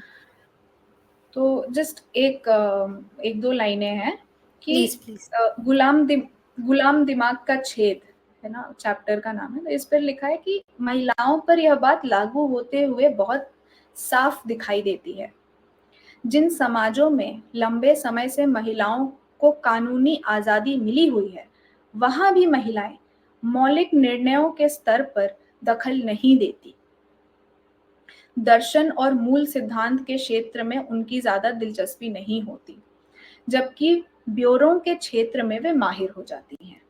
तो just एक दो लाइनें हैं कि Please. गुलाम दिमाग का छेद, है ना, चैप्टर का नाम है। तो इस पर लिखा है कि महिलाओं पर यह बात लागू होते हुए बहुत साफ दिखाई देती है, जिन समाजों में लंबे समय से महिलाओं को कानूनी आजादी मिली हुई है, वहां भी महिलाएं मौलिक निर्णयों के स्तर पर दखल नहीं देती, दर्शन और मूल सिद्धांत के क्षेत्र में उनकी ज्यादा दिलचस्पी नहीं होती, जबकि ब्यूरों के क्षेत्र में वे माहिर हो जाती हैं।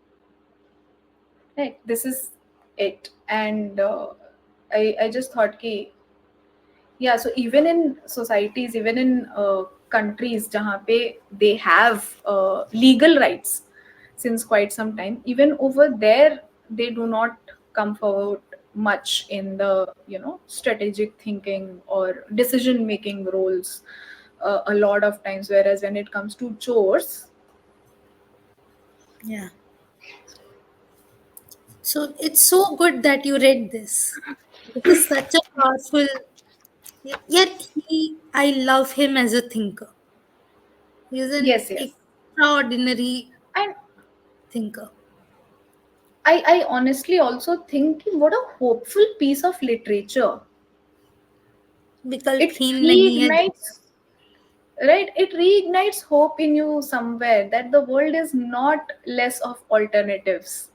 Right, this is it. And I just thought कि yeah, so even in societies, even in countries jahan pe they have legal rights since quite some time, even over there they do not come forward much in the, you know, strategic thinking or decision making roles a lot of times, whereas when it comes to chores, Yeah. So it's so good that you read this. This is such a powerful. Yet I love him as a thinker. He's an yes, yes. extraordinary And thinker. I honestly also think what a hopeful piece of literature विकल्प It हीन नहीं है. reignites, right? It reignites hope in you somewhere that the world is not less of alternatives,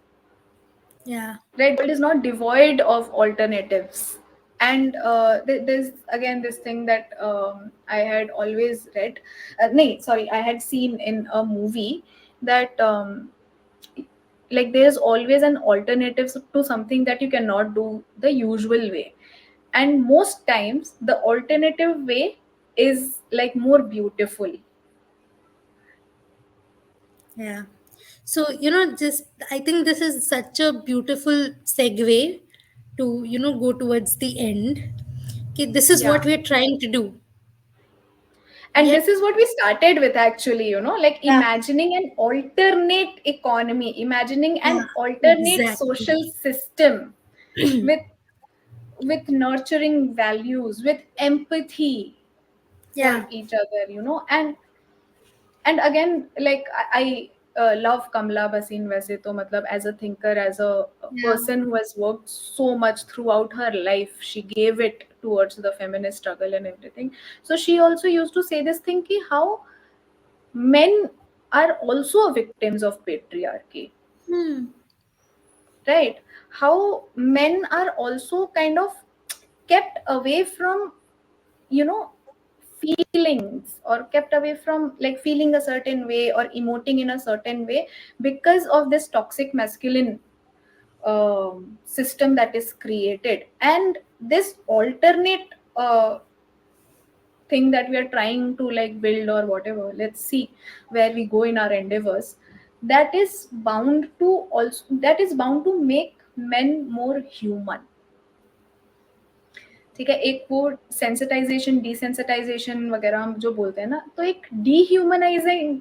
Yeah. right? The world is not devoid of alternatives. And there's again this thing that I had always read, no, sorry, I had seen in a movie that like there's always an alternative to something that you cannot do the usual way, and most times the alternative way is like more beautiful. Yeah. So, just I think this is such a beautiful segue to, go towards the end. Okay, this is Yeah. what we're trying to do. And Yet, this is what we started with actually, like yeah, imagining an alternate economy, imagining yeah, an alternate exactly. social system with nurturing values, with empathy for Yeah, each other, and again, like I love Kamla Basin वैसे तो मतलब as a thinker, as a yeah. person who has worked so much throughout her life, she gave it towards the feminist struggle and everything. So she also used to say this thing कि how men are also victims of patriarchy, Hmm. right? How men are also kind of kept away from, you know feelings, or kept away from like feeling a certain way or emoting in a certain way because of this toxic masculine system that is created. And this alternate thing that we are trying to like build or whatever, let's see where we go in our endeavors, that is bound to make men more human. ठीक है, एक वो sensitisation desensitization वगैरह हम जो बोलते हैं ना, तो एक डीह्यूमनाइजिंग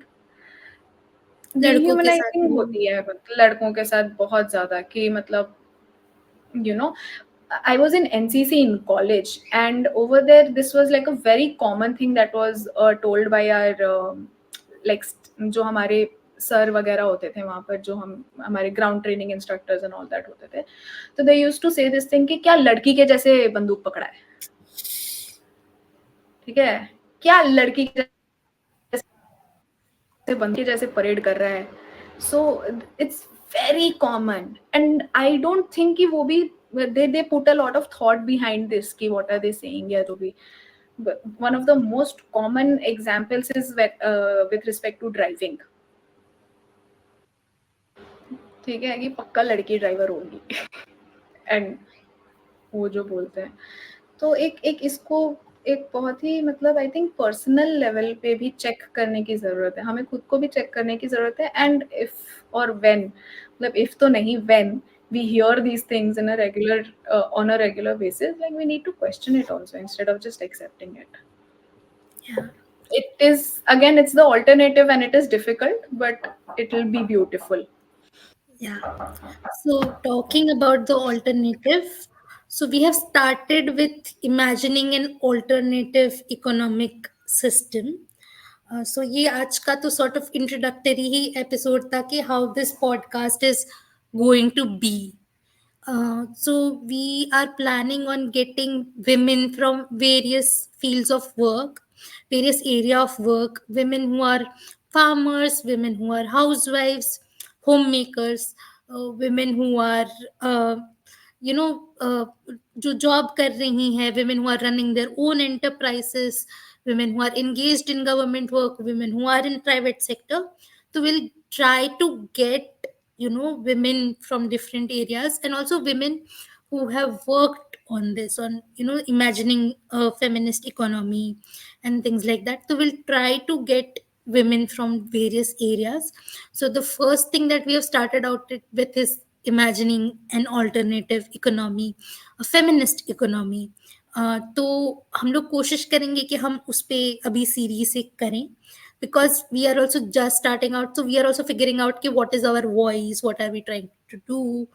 लड़कों के साथ डीह्यूमनाइजिंग वो. होती है लड़कों के साथ बहुत ज्यादा, कि मतलब you know I was in NCC in college, and over there this was like a very common thing that was told by our like जो हमारे सर वगैरह होते थे वहां पर, जो हम हमारे ground training instructors and all that होते थे, तो दे यूज्ड टू से दिस थिंग कि क्या लड़की के जैसे बंदूक पकड़ा है, ठीक है, क्या लड़की के बंद के जैसे परेड कर रहा है. So it's very common, and I don't think कि वो भी they put a lot of thought behind this कि what are they saying here to be. But one of the most common examples is with respect to driving, ठीक है, कि पक्का लड़की driver होगी एंड वो जो बोलते हैं, तो एक इसको एक बहुत ही मतलब आई थिंक पर्सनल लेवल पे भी चेक करने की ज़रूरत है, हमें खुद को भी चेक करने की ज़रूरत है. एंड इफ और व्हेन, मतलब इफ तो नहीं, when we hear these things in a regular on a regular basis, like we need to question it also instead of just accepting it. Yeah. It is, again, it's the alternative and it is difficult, but it will be beautiful. Yeah. So, talking about the alternative, so we have started with imagining an alternative economic system. So ये आज का तो sort of introductory he episode था कि how this podcast is going to be. So we are planning on getting women from various fields of work, various area of work, women who are farmers, women who are housewives, homemakers, women who are uh, जो job कर रही हैं, women who are running their own enterprises, women who are engaged in government work, women who are in private sector. So we'll try to get women from different areas, and also women who have worked on this, on imagining a feminist economy and things like that. So we'll try to get women from various areas. So the first thing that we have started out with is imagining an alternative economy, a feminist economy. तो हम लोग कोशिश करेंगे कि हम उस पे अभी सीरीज एक करें, because we are also just starting out, so we are also figuring out ki what is our voice, what are we trying to do.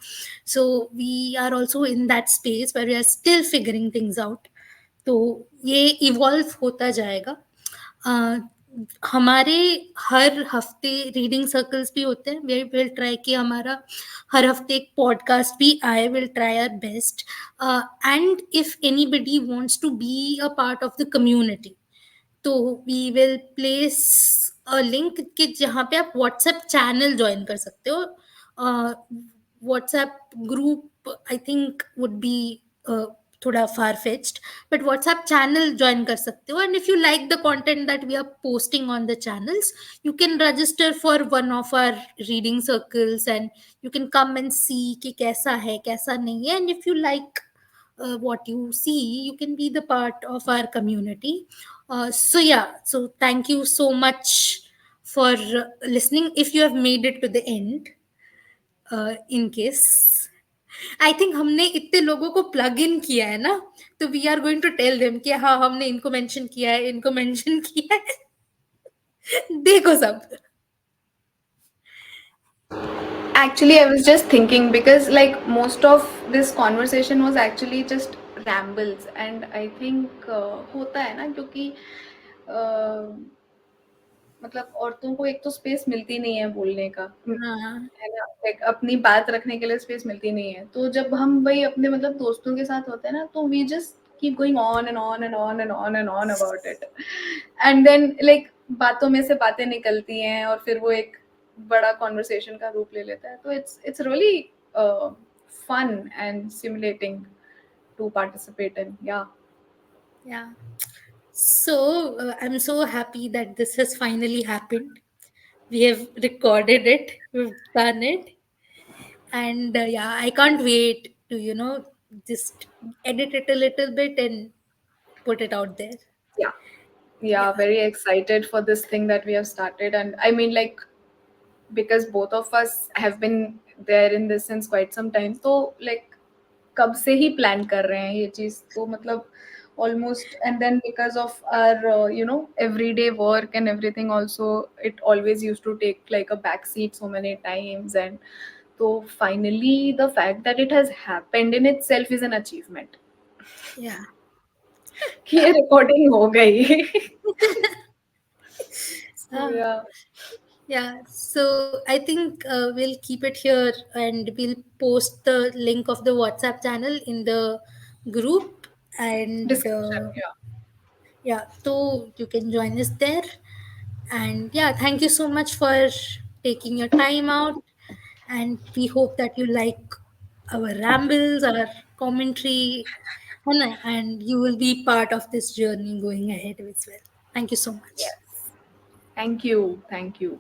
So we are also in that space where we are still figuring things out. तो ये evolve होता जाएगा. हमारे हर हफ्ते reading circles भी होते हैं, we will try कि हमारा हर हफ्ते एक पॉडकास्ट भी आए, will try our best. And if anybody wants to be a part of the community, तो we will place a link कि जहाँ पे आप व्हाट्सएप चैनल ज्वाइन कर सकते हो. WhatsApp group I think would be थोड़ा far fetched, but WhatsApp channel join कर सकते हो. And if you like the content that we are posting on the channels, you can register for one of our reading circles, and you can come and see कि कैसा है कैसा नहीं है. And if you like what you see, you can be the part of our community. So yeah, so thank you so much for listening. If you have made it to the end, in case, I think हमने इतने लोगों को plug in किया है ना, तो we are going to tell them कि हाँ हमने इनको मेंशन किया है, इनको मेंशन किया है. देखो सब. Actually, I was just thinking because like most of this conversation was actually just rambles, and I think होता है ना क्योंकि uh, मतलब औरतों को एक तो स्पेस मिलती नहीं है बोलने का, हाँ. है ना, लाइक अपनी बात रखने के लिए स्पेस मिलती नहीं है. तो जब हम वही अपने मतलब दोस्तों के साथ होते हैं ना, तो we just keep going on and on and on and on and on about it, and then like बातों में से बातें निकलती हैं और फिर वो एक बड़ा कॉन्वर्सेशन का रूप ले लेता है. तो it's really fun and simulating to participate in. या Yeah. So I'm so happy that this has finally happened. We have recorded it, we've done it, and yeah, I can't wait to just edit it a little bit and put it out there. yeah, Yeah. yeah, very excited for this thing that we have started. And I mean, like, because both of us have been there in this since quite some time, तो like कब से ही plan कर रहे हैं ये चीज, तो मतलब almost. And then because of our everyday work and everything also, it always used to take like a back seat so many times. And so finally the fact that it has happened in itself is an achievement. Yeah. कि ये recording हो गई. So Ah, yeah. yeah. So I think we'll keep it here, and we'll post the link of the WhatsApp channel in the group. And Discussion, yeah. yeah, so you can join us there. And yeah, thank you so much for taking your time out. And we hope that you like our rambles, our commentary, and you will be part of this journey going ahead as well. Thank you so much. Yes. Thank you. Thank you.